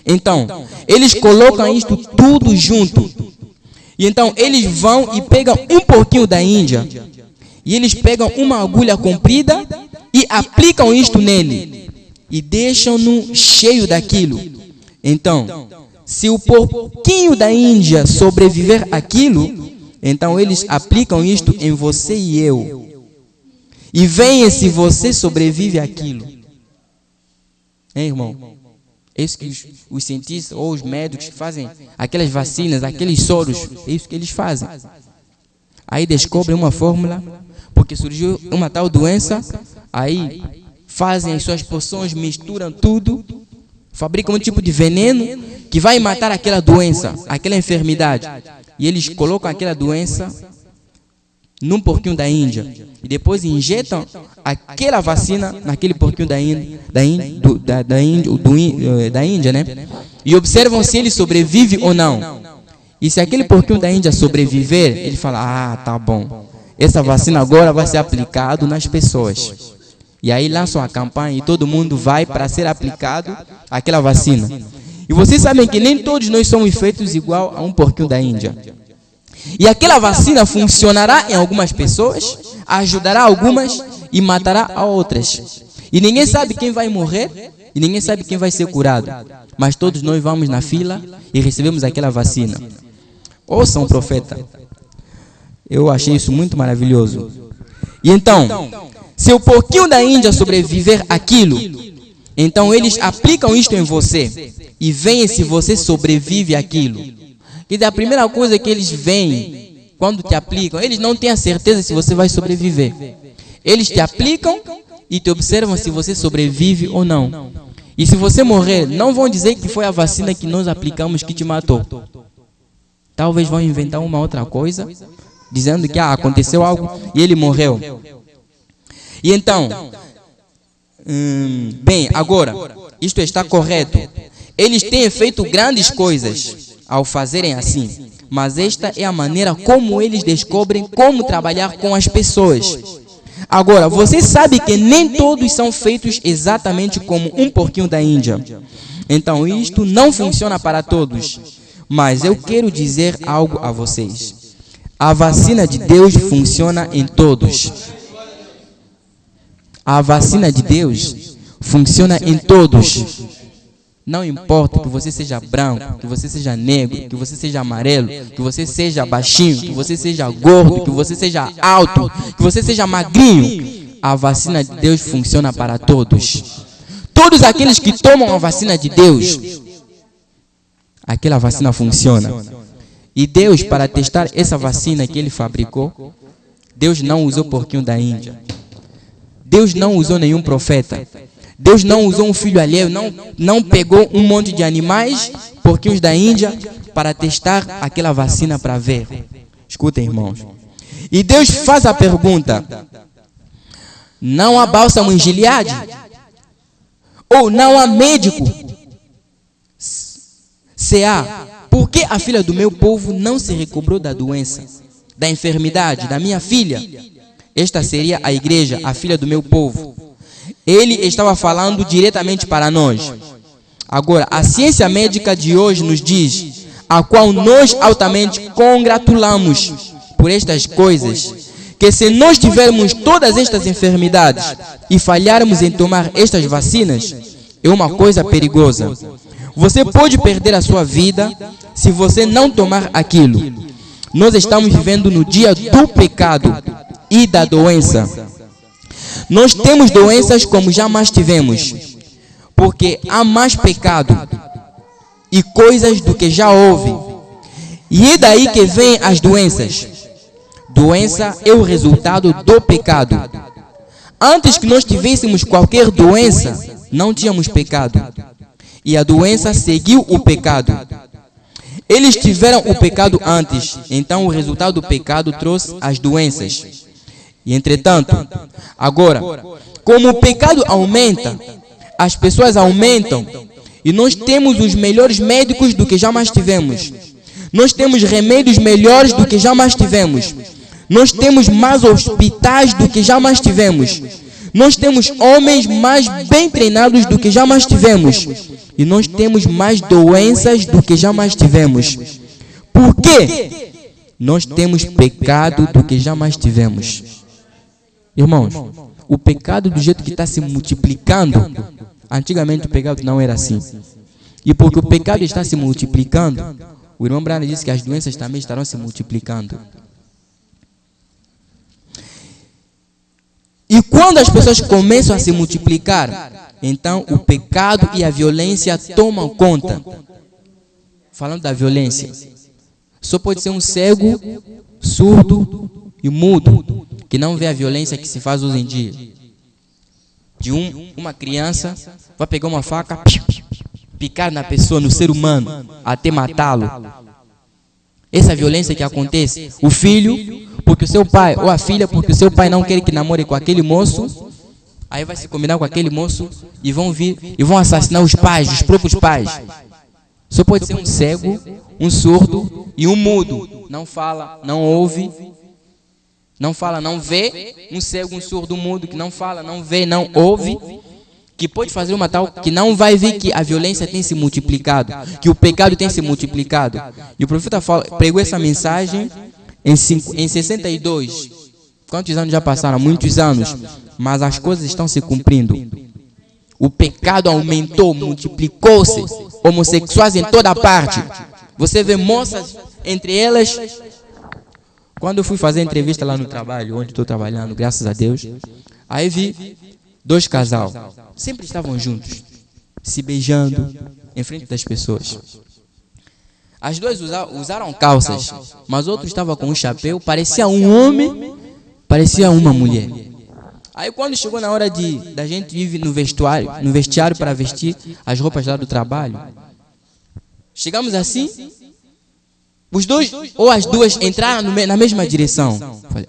Então, eles colocam isto tudo junto. E então, eles vão e pegam um pouquinho da Índia. E eles pegam uma agulha comprida e aplicam isto nele. E deixam-no cheio daquilo. Então, se o pouquinho da Índia sobreviver àquilo, então eles aplicam isto em você e eu. E veem se você sobrevive àquilo. Hein, irmão? É isso que os cientistas ou os médicos que fazem aquelas vacinas, aqueles soros, é isso que eles fazem. Aí descobrem uma fórmula, porque surgiu uma tal doença, aí fazem as suas poções, misturam tudo, fabricam um tipo de veneno que vai matar aquela doença, aquela enfermidade. E eles colocam aquela doença num porquinho da Índia. E depois injetam aquela vacina naquele porquinho da Índia, né? E observam se ele sobrevive ou não. E se aquele porquinho da Índia sobreviver, ele fala, ah, tá bom. Essa vacina agora vai ser aplicada nas pessoas. E aí lançam a campanha e todo mundo vai para ser aplicado aquela vacina. E vocês sabem que nem todos nós somos feitos igual a um porquinho da Índia. E aquela vacina funcionará em algumas pessoas, ajudará algumas e matará a outras. E ninguém sabe quem vai morrer e ninguém sabe quem vai ser curado. Mas todos nós vamos na fila e recebemos aquela vacina. Ouçam, profeta. Eu achei isso muito maravilhoso. E então, se o porquinho da Índia sobreviver àquilo, então eles aplicam isto em você e veem se você sobrevive àquilo. Quer dizer, a primeira coisa que eles veem quando te aplicam, eles não têm a certeza se você vai sobreviver. Eles te aplicam e te observam se você sobrevive ou não. E se você morrer, não vão dizer que foi a vacina que nós aplicamos que te matou. Talvez vão inventar uma outra coisa, dizendo que aconteceu algo e ele morreu. E então, bem, agora, isto está correto. Eles têm feito grandes coisas ao fazerem assim, mas esta é a maneira como eles descobrem como trabalhar com as pessoas. Agora, você sabe que nem todos são feitos exatamente como um porquinho da Índia. Então, isto não funciona para todos. Mas eu quero dizer algo a vocês. A vacina de Deus funciona em todos. A vacina de Deus funciona em todos. Não importa que você seja branco, que você seja negro, que você seja amarelo, que você seja baixinho, que você seja gordo, que você seja alto, que você seja magrinho. A vacina de Deus funciona para todos. Todos aqueles que tomam a vacina de Deus, aquela vacina funciona. E Deus, para testar essa vacina que Ele fabricou, Deus não usou porquinho da Índia. Deus não usou nenhum profeta. Deus não usou um filho alheio, não pegou um monte de animais, porquinhos da Índia, para testar aquela vacina para ver. Escutem, irmãos. E Deus faz a pergunta: não há bálsamo em Gileade? Ou não há médico? Se há, por que a filha do meu povo não se recobrou da doença, da enfermidade, da minha filha? Esta seria a igreja, a filha do meu povo. Ele estava falando diretamente para nós. Agora, a ciência médica de hoje nos diz, a qual nós altamente congratulamos por estas coisas, que se nós tivermos todas estas enfermidades e falharmos em tomar estas vacinas, é uma coisa perigosa. Você pode perder a sua vida se você não tomar aquilo. Nós estamos vivendo no dia do pecado e da doença. Nós temos doenças como jamais tivemos, porque há mais pecado e coisas do que já houve. E é daí que vêm as doenças. Doença é o resultado do pecado. Antes que nós tivéssemos qualquer doença, não tínhamos pecado. E a doença seguiu o pecado. Eles tiveram o pecado antes, então o resultado do pecado trouxe as doenças. E entretanto, agora, como o pecado aumenta, as pessoas aumentam, e nós temos os melhores médicos do que jamais tivemos. Nós temos remédios melhores do que jamais tivemos. Nós temos mais hospitais do que jamais tivemos. Nós temos homens mais bem treinados do que jamais tivemos. E nós temos mais doenças do que jamais tivemos. Por quê? Nós temos pecado do que jamais tivemos. Irmãos, o pecado do jeito que está se multiplicando, antigamente o pecado não era assim. E porque o pecado está se multiplicando, o irmão Brana disse que as doenças também estarão se multiplicando. E quando as pessoas começam a se multiplicar, então o pecado e a violência tomam conta. Falando da violência, só pode ser um cego, surdo e mudo que não vê a violência que se faz hoje em dia. De uma criança vai pegar uma faca, picar na pessoa, no ser humano, até matá-lo. Essa violência que acontece, o filho, porque o seu pai, ou a filha, porque o seu pai não quer que namore com aquele moço, aí vai se combinar com aquele moço e vão vir e vão assassinar os pais, os próprios pais. Só pode ser um cego, um surdo e um mudo. Não fala, não ouve, não fala, não vê. Um cego, um surdo, um mudo que não fala, não vê, não ouve, que pode fazer uma tal que não vai ver que a violência tem se multiplicado, que o pecado tem se multiplicado. E o profeta pregou essa mensagem em 62. Quantos anos já passaram? Muitos anos. Mas as coisas estão se cumprindo. O pecado aumentou, multiplicou-se. Homossexuais em toda parte. Você vê moças, entre elas. Quando eu fui fazer entrevista lá no trabalho, onde estou trabalhando, graças a Deus, aí vi 2 casais. Sempre estavam juntos, se beijando em frente das pessoas. As duas usaram calças, mas outro estava com um chapéu, parecia um homem, parecia uma mulher. Aí quando chegou na hora da gente ir no vestiário para vestir as roupas lá do trabalho, chegamos assim, os dois ou as duas entraram na mesma direção. Falei,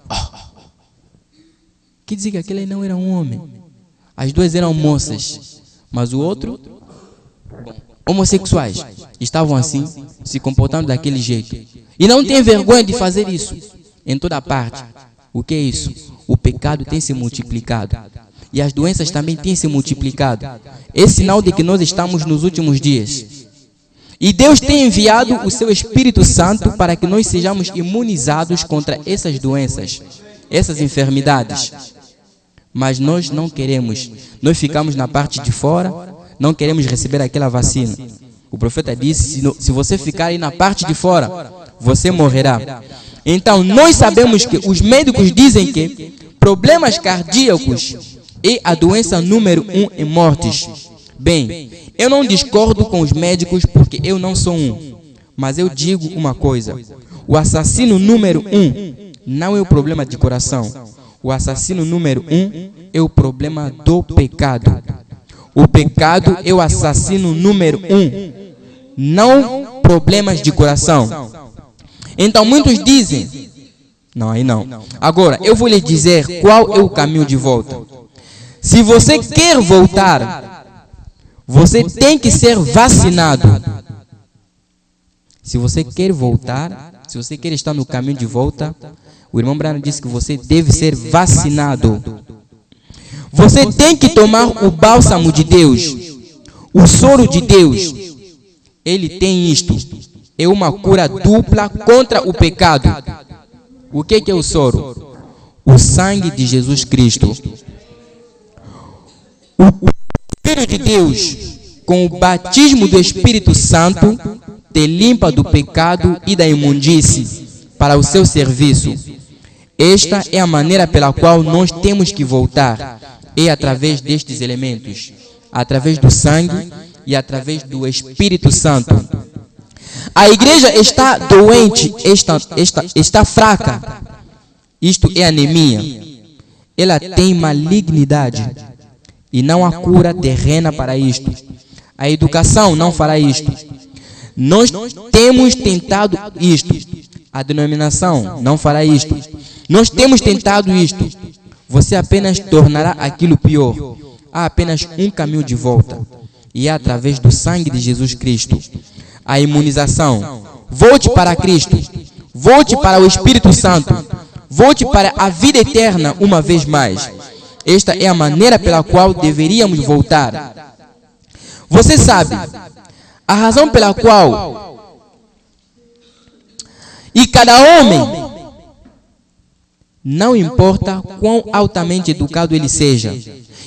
quer dizer que aquele aí não era um homem. As duas eram moças, mas o outro, homossexuais, estavam assim, se comportando daquele jeito. E não tem vergonha de fazer isso em toda parte. O que é isso? O pecado tem se multiplicado. E as doenças também têm se multiplicado. É sinal de que nós estamos nos últimos dias. E Deus tem enviado o seu Espírito Santo para que nós sejamos imunizados contra essas doenças, essas enfermidades. Mas nós não queremos. Nós ficamos na parte de fora, não queremos receber aquela vacina. O profeta disse, se você ficar aí na parte de fora, você morrerá. Então, nós sabemos que os médicos dizem que problemas cardíacos é a doença número 1 em mortes. Bem, eu não discordo com os médicos porque eu não sou um. Mas eu digo uma coisa. O assassino número 1 não é o problema de coração. O assassino número 1 é o problema do pecado. O pecado é o assassino número 1. Não problemas de coração. Então muitos dizem, não, aí não. Agora, eu vou lhe dizer qual é o caminho de volta. Se você quer voltar, você tem que ser vacinado. Se você quer voltar, se você quer estar no caminho de volta, o irmão Branham disse que você deve ser vacinado. Você tem que tomar o bálsamo de Deus, o soro de Deus. Ele tem isto. É uma cura dupla contra o pecado. O que é o soro? O sangue de Jesus Cristo. O Filho de Deus, com o batismo do Espírito Santo, te limpa do pecado e da imundície para o seu serviço. Esta é a maneira pela qual nós temos que voltar. É através destes elementos, através do sangue e através do Espírito Santo. A igreja está doente, está fraca. Isto é anemia. Ela tem malignidade. E não há cura terrena para isto. A educação não fará isto. Nós temos tentado isto. A denominação não fará isto. Nós temos tentado isto. Você apenas tornará aquilo pior. Há apenas um caminho de volta. E é através do sangue de Jesus Cristo. A imunização. Volte para Cristo. Volte para o Espírito Santo. Volte para a vida eterna uma vez mais. Esta é a maneira pela qual deveríamos voltar. Você sabe, a razão pela qual e cada homem, não importa quão altamente educado ele seja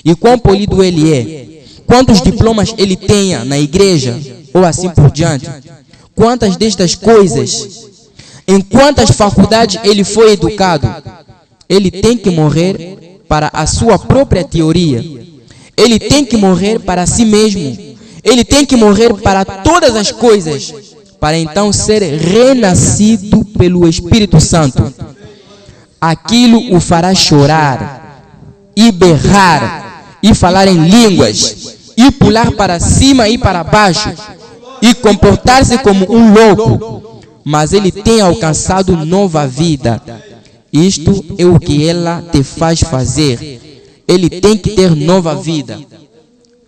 e quão polido ele é, quantos diplomas ele tenha na igreja ou assim por diante, quantas destas coisas, em quantas faculdades ele foi educado, ele tem que morrer para a sua própria teoria. Ele tem que morrer para si mesmo. Ele tem que morrer para todas as coisas, para então ser renascido pelo Espírito Santo. Aquilo o fará chorar, e berrar, e falar em línguas, e pular para cima e para baixo, e comportar-se como um louco. Mas ele tem alcançado nova vida. Isto é o que ela te faz fazer. Ele tem que ter nova vida.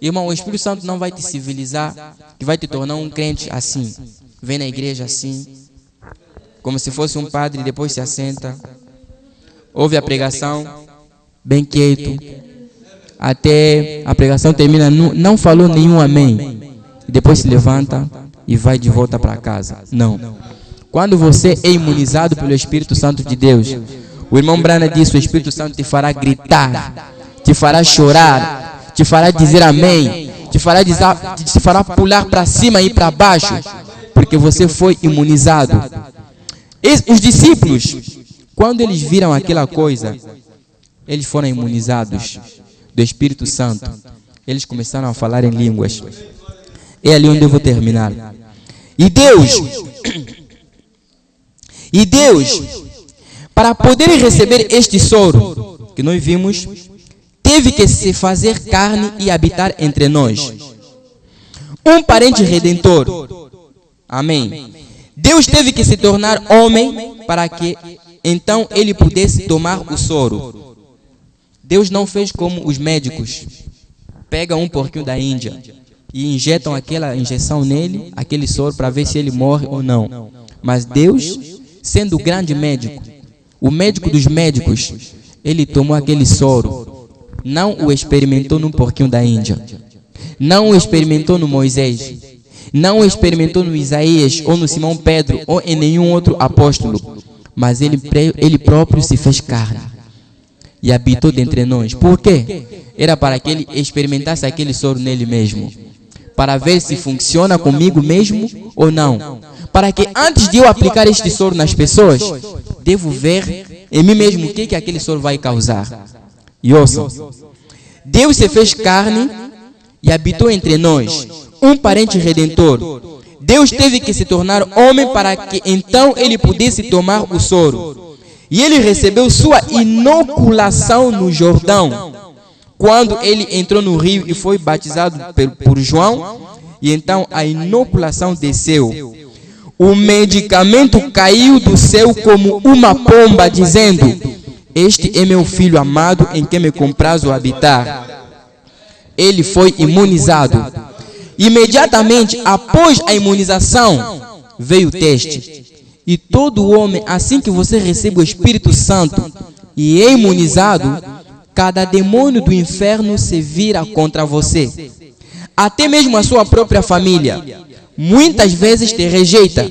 Irmão, o Espírito Santo não vai te civilizar, que vai te tornar um crente assim. Vem na igreja assim, como se fosse um padre, depois se assenta, ouve a pregação, bem quieto, até a pregação termina, não falou nenhum amém. E depois se levanta e vai de volta para casa. Não. Quando você é imunizado pelo Espírito Santo de Deus, o irmão Branham disse, o Espírito Santo te fará gritar, te fará chorar, te fará dizer amém, te fará pular para cima e para baixo, porque você foi imunizado. Os discípulos, quando eles viram aquela coisa, eles foram imunizados do Espírito Santo. Eles começaram a falar em línguas. É ali onde eu vou terminar. E Deus, para poder receber este soro, que nós vimos teve que se fazer carne e habitar entre nós. Um parente redentor. Amém. Deus teve que se tornar homem para que então ele pudesse tomar o soro. Deus não fez como os médicos. Pegam um porquinho da Índia e injetam aquela injeção nele, aquele soro, para ver se ele morre ou não. Mas Deus, sendo o grande médico, o médico dos médicos, ele tomou aquele soro. Não o experimentou num porquinho da Índia. Não o experimentou no Moisés. Não o experimentou no Isaías ou no Simão Pedro ou em nenhum outro apóstolo. Mas ele próprio se fez carne e habitou dentre nós. Por quê? Era para que ele experimentasse aquele soro nele mesmo, para ver se funciona comigo mesmo ou não. Para que antes de eu aplicar este soro nas pessoas, devo ver em mim mesmo o que aquele soro vai causar. E ouçam, Deus se fez carne e habitou entre nós, um parente redentor. Deus teve que se tornar homem para que então ele pudesse tomar o soro. E ele recebeu sua inoculação no Jordão, quando ele entrou no rio e foi batizado por João, e então a inoculação desceu. O medicamento caiu do céu como uma pomba, dizendo: este é meu filho amado, em quem me comprazo habitar. Ele foi imunizado. Imediatamente após a imunização, veio o teste. E todo homem, assim que você recebe o Espírito Santo e é imunizado, cada demônio do inferno se vira contra você. Até mesmo a sua própria família muitas vezes te rejeita.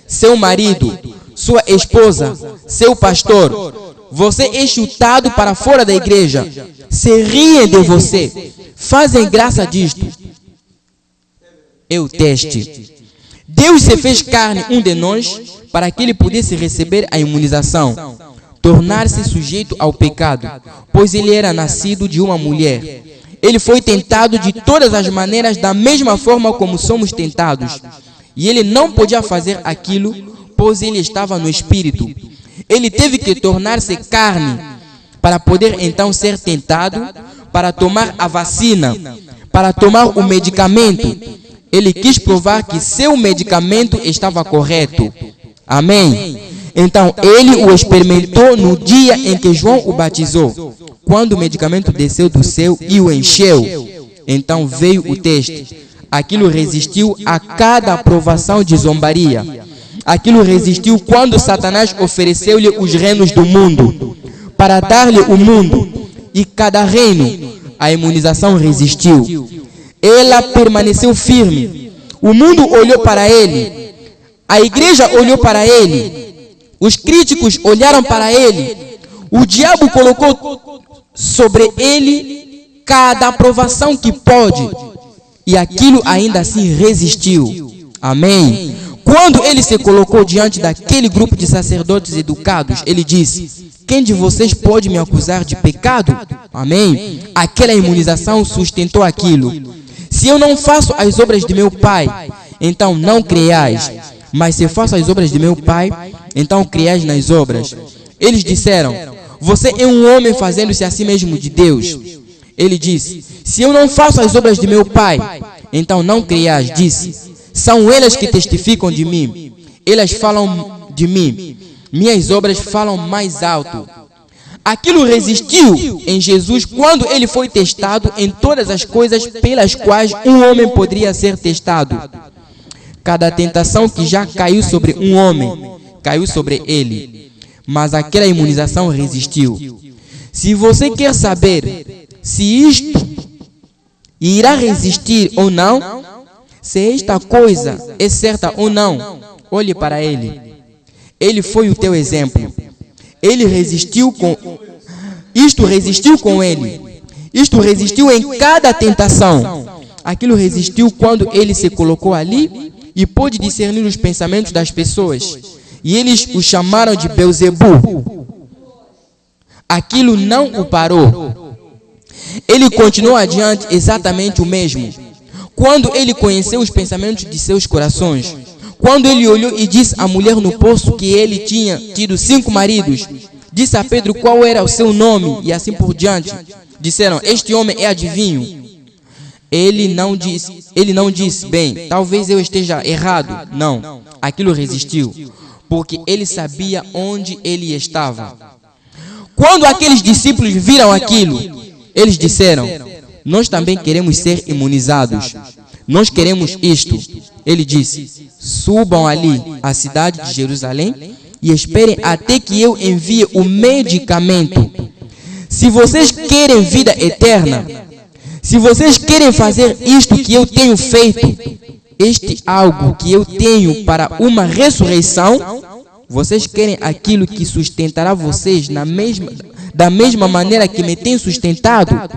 Seu marido, sua esposa, seu pastor. Você é chutado para fora da igreja. Se riem de você. Fazem graça disto. É o teste. Deus se fez carne, um de nós, para que ele pudesse receber a imunização, tornar-se sujeito ao pecado, pois ele era nascido de uma mulher. Ele foi tentado de todas as maneiras, da mesma forma como somos tentados. E ele não podia fazer aquilo, pois ele estava no Espírito. Ele teve que tornar-se carne, para poder então ser tentado, para tomar a vacina, para tomar o medicamento. Ele quis provar que seu medicamento estava correto. Amém? Então, ele o experimentou no dia em que João o batizou. Quando o medicamento desceu do céu e o encheu, então veio o teste. Aquilo resistiu a cada aprovação de zombaria. Aquilo resistiu quando Satanás ofereceu-lhe os reinos do mundo, para dar-lhe o mundo e cada reino. A imunização resistiu. Ela permaneceu firme. O mundo olhou para ele. A igreja olhou para ele. Os críticos olharam para ele. O diabo colocou sobre ele cada aprovação que pode. E aquilo ainda assim resistiu. Amém? Quando ele se colocou diante daquele grupo de sacerdotes educados, ele disse: quem de vocês pode me acusar de pecado? Amém? Aquela imunização sustentou aquilo. Se eu não faço as obras de meu Pai, então não creiais. Mas se eu faço as obras de meu Pai, então creiais nas obras. Eles disseram: você é um homem fazendo-se a si mesmo de Deus. Ele disse: se eu não faço as obras de meu Pai, então não creiais. Disse: são elas que testificam de mim. Elas falam de mim. Minhas obras falam mais alto. Aquilo resistiu em Jesus quando ele foi testado em todas as coisas pelas quais um homem poderia ser testado. Cada tentação que já caiu sobre um homem, caiu sobre ele. Mas aquela imunização resistiu. Se você quer saber se isto irá resistir ou não, se esta coisa é certa ou não, olhe para ele. Ele foi o teu exemplo. Ele resistiu com... Isto resistiu com ele. Isto resistiu em cada tentação. Aquilo resistiu quando ele se colocou ali e pôde discernir os pensamentos das pessoas. E eles o chamaram de Belzebu. Aquilo não o parou. Ele continuou adiante exatamente o mesmo. Quando ele conheceu os pensamentos de seus corações, quando ele olhou e disse à mulher no poço que ele tinha tido 5 maridos, disse a Pedro qual era o seu nome e assim por diante. disseram: este homem é adivinho. Ele não disse, bem, talvez eu esteja errado. Não, aquilo resistiu, porque ele sabia onde ele estava. Quando aqueles discípulos viram aquilo, eles disseram: nós também queremos ser imunizados. Nós queremos isto. Ele disse: subam ali à cidade de Jerusalém e esperem até que eu envie o medicamento. Se vocês querem vida eterna, se vocês querem fazer isto que eu tenho feito, este algo que eu tenho para uma ressurreição, vocês querem aquilo que sustentará vocês da mesma maneira que me tem sustentado?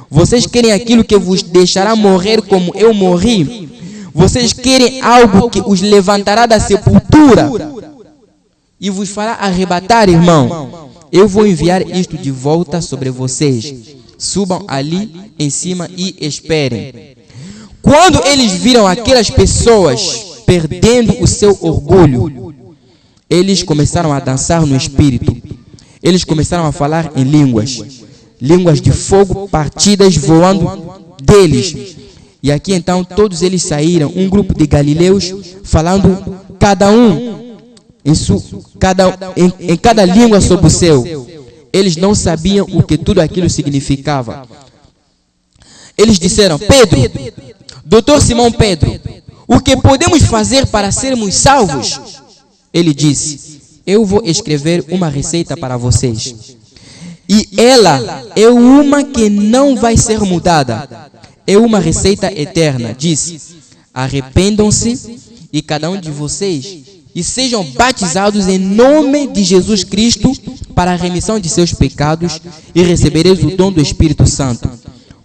Vocês querem aquilo que vos deixará morrer como eu morri? Vocês querem algo que os levantará da sepultura e vos fará arrebatar, irmão? Eu vou enviar isto de volta sobre vocês. Subam ali em cima e esperem. Quando eles viram aquelas pessoas perdendo o seu orgulho, eles começaram a dançar no espírito. Eles começaram a falar em línguas de fogo partidas voando deles. E aqui então todos eles saíram, um grupo de galileus, falando cada um em cada língua sob o céu. Eles não sabiam o que tudo aquilo significava. Eles disseram: Pedro, doutor Simão Pedro, o que podemos fazer para sermos salvos? Ele disse: eu vou escrever uma receita para vocês. E ela é uma que não vai ser mudada. É uma receita eterna. Diz: arrependam-se e cada um de vocês e sejam batizados em nome de Jesus Cristo para a remissão de seus pecados e recebereis o dom do Espírito Santo.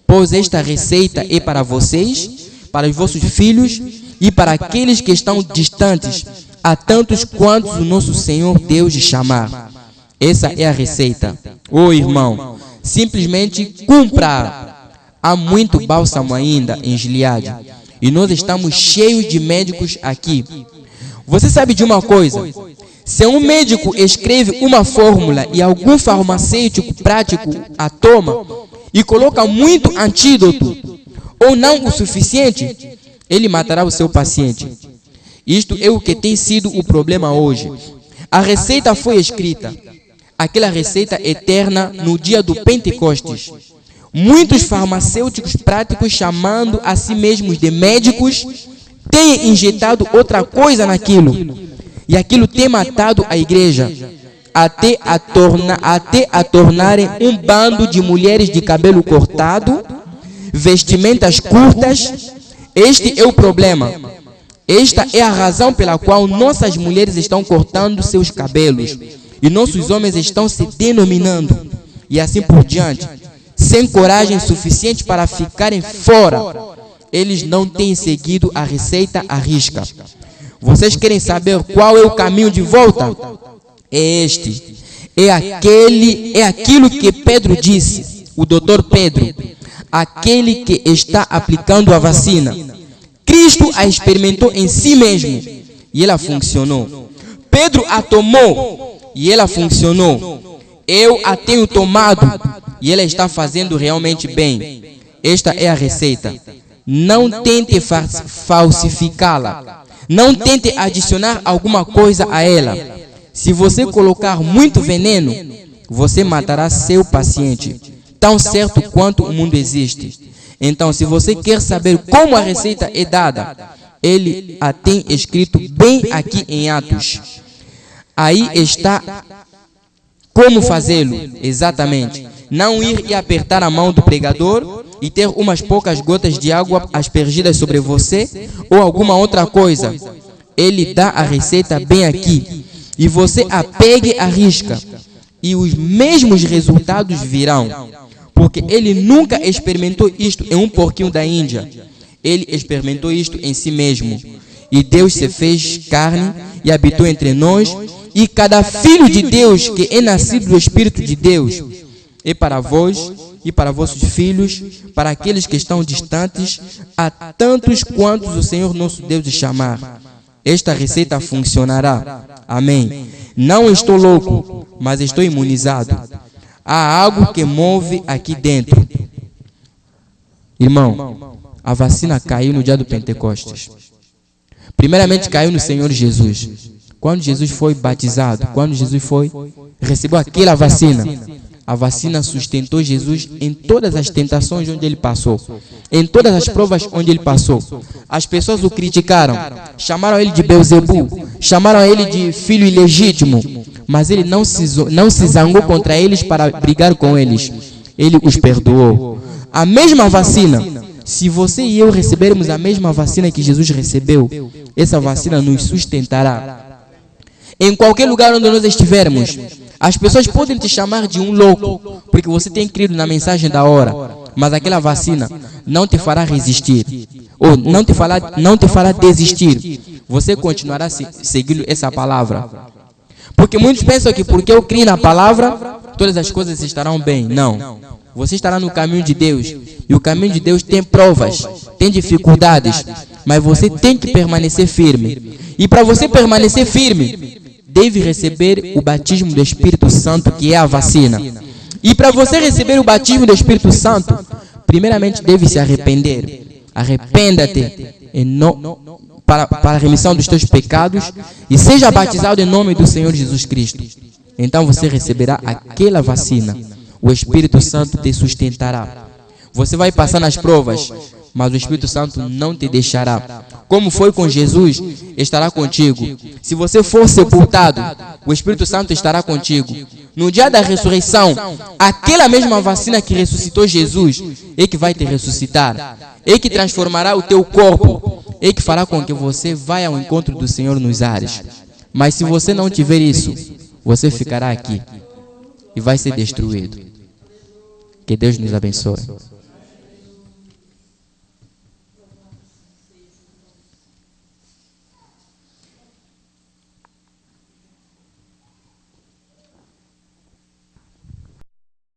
Pois esta receita é para vocês, para os vossos filhos e para aqueles que estão distantes, a tantos quantos o nosso Senhor Deus chamar. Essa é a receita. Ô irmão, simplesmente cumpra. Há muito bálsamo ainda em Gileade e nós estamos cheios de médicos aqui. Você sabe de uma coisa? Se um médico escreve uma fórmula e algum farmacêutico prático a toma e coloca muito antídoto ou não o suficiente, ele matará o seu paciente. Isto é o que tem sido o problema hoje. A receita foi escrita, aquela receita eterna no dia do Pentecostes. Muitos farmacêuticos práticos, chamando a si mesmos de médicos, têm injetado outra coisa naquilo. E aquilo tem matado a igreja, até a tornarem um bando de mulheres de cabelo cortado, vestimentas curtas. Este é o problema. Esta é a razão pela qual nossas mulheres estão cortando seus cabelos e nossos homens estão se denominando, e assim por diante, sem coragem suficiente para ficarem fora. Eles não têm seguido a receita à risca. Vocês querem saber qual é o caminho de volta? É este. É aquilo que Pedro disse, o doutor Pedro, aquele que está aplicando a vacina. Cristo a experimentou em si mesmo e ela funcionou. Pedro a tomou e ela funcionou. Eu a tenho tomado e ela está fazendo realmente bem. Esta é a receita. Não tente falsificá-la. Não tente adicionar alguma coisa a ela. Se você colocar muito veneno, você matará seu paciente, tão certo quanto o mundo existe. Então, se você quer saber como a receita é dada, ele a tem escrito bem aqui em Atos. Aí está como fazê-lo, exatamente. Não ir e apertar a mão do pregador e ter umas poucas gotas de água aspergidas sobre você ou alguma outra coisa. Ele dá a receita bem aqui e você a pegue à risca e os mesmos resultados virão, porque ele nunca experimentou isto em um porquinho da Índia. Ele experimentou isto em si mesmo. E Deus se fez carne e habitou entre nós, e cada filho de Deus que é nascido do Espírito de Deus é para vós e para vossos filhos, para aqueles que estão distantes, a tantos quantos o Senhor nosso Deus chamar. Esta receita funcionará. Amém. Não estou louco, mas estou imunizado. Há algo que move aqui dentro. Irmão, a vacina caiu no dia do Pentecostes. Primeiramente caiu no Senhor Jesus. Quando Jesus foi batizado, quando Jesus recebeu aquela vacina, a vacina sustentou Jesus em todas as tentações onde ele passou, em todas as provas onde ele passou. As pessoas o criticaram, chamaram ele de Beelzebu, chamaram ele de filho ilegítimo, mas ele não se zangou contra eles para brigar com eles. Ele os perdoou. A mesma vacina, se você e eu recebermos a mesma vacina que Jesus recebeu, essa vacina nos sustentará. Em qualquer lugar onde nós estivermos, as pessoas podem te chamar de um louco, porque você tem crido na mensagem da hora, mas aquela vacina não te fará resistir, ou não te fará desistir. Você continuará seguindo essa palavra. Porque muitos pensam que porque eu criei na palavra, todas as coisas estarão bem. Não. Você estará no caminho de Deus, e o caminho de Deus tem provas, tem dificuldades, mas você tem que permanecer firme. E para você permanecer firme, deve receber o batismo do Espírito Santo, que é a vacina. E para você receber o batismo do Espírito Santo, primeiramente deve se arrepender. Arrependa-te para a remissão dos teus pecados e seja batizado em nome do Senhor Jesus Cristo. Então você receberá aquela vacina. O Espírito Santo te sustentará. Você vai passar nas provas, mas o Espírito Santo não te deixará. Como foi com Jesus, estará contigo. Se você for sepultado, o Espírito Santo estará contigo. No dia da ressurreição, aquela mesma vacina que ressuscitou Jesus é que vai te ressuscitar. É que transformará o teu corpo. É que fará com que você vá ao encontro do Senhor nos ares. Mas se você não tiver isso, você ficará aqui e vai ser destruído. Que Deus nos abençoe.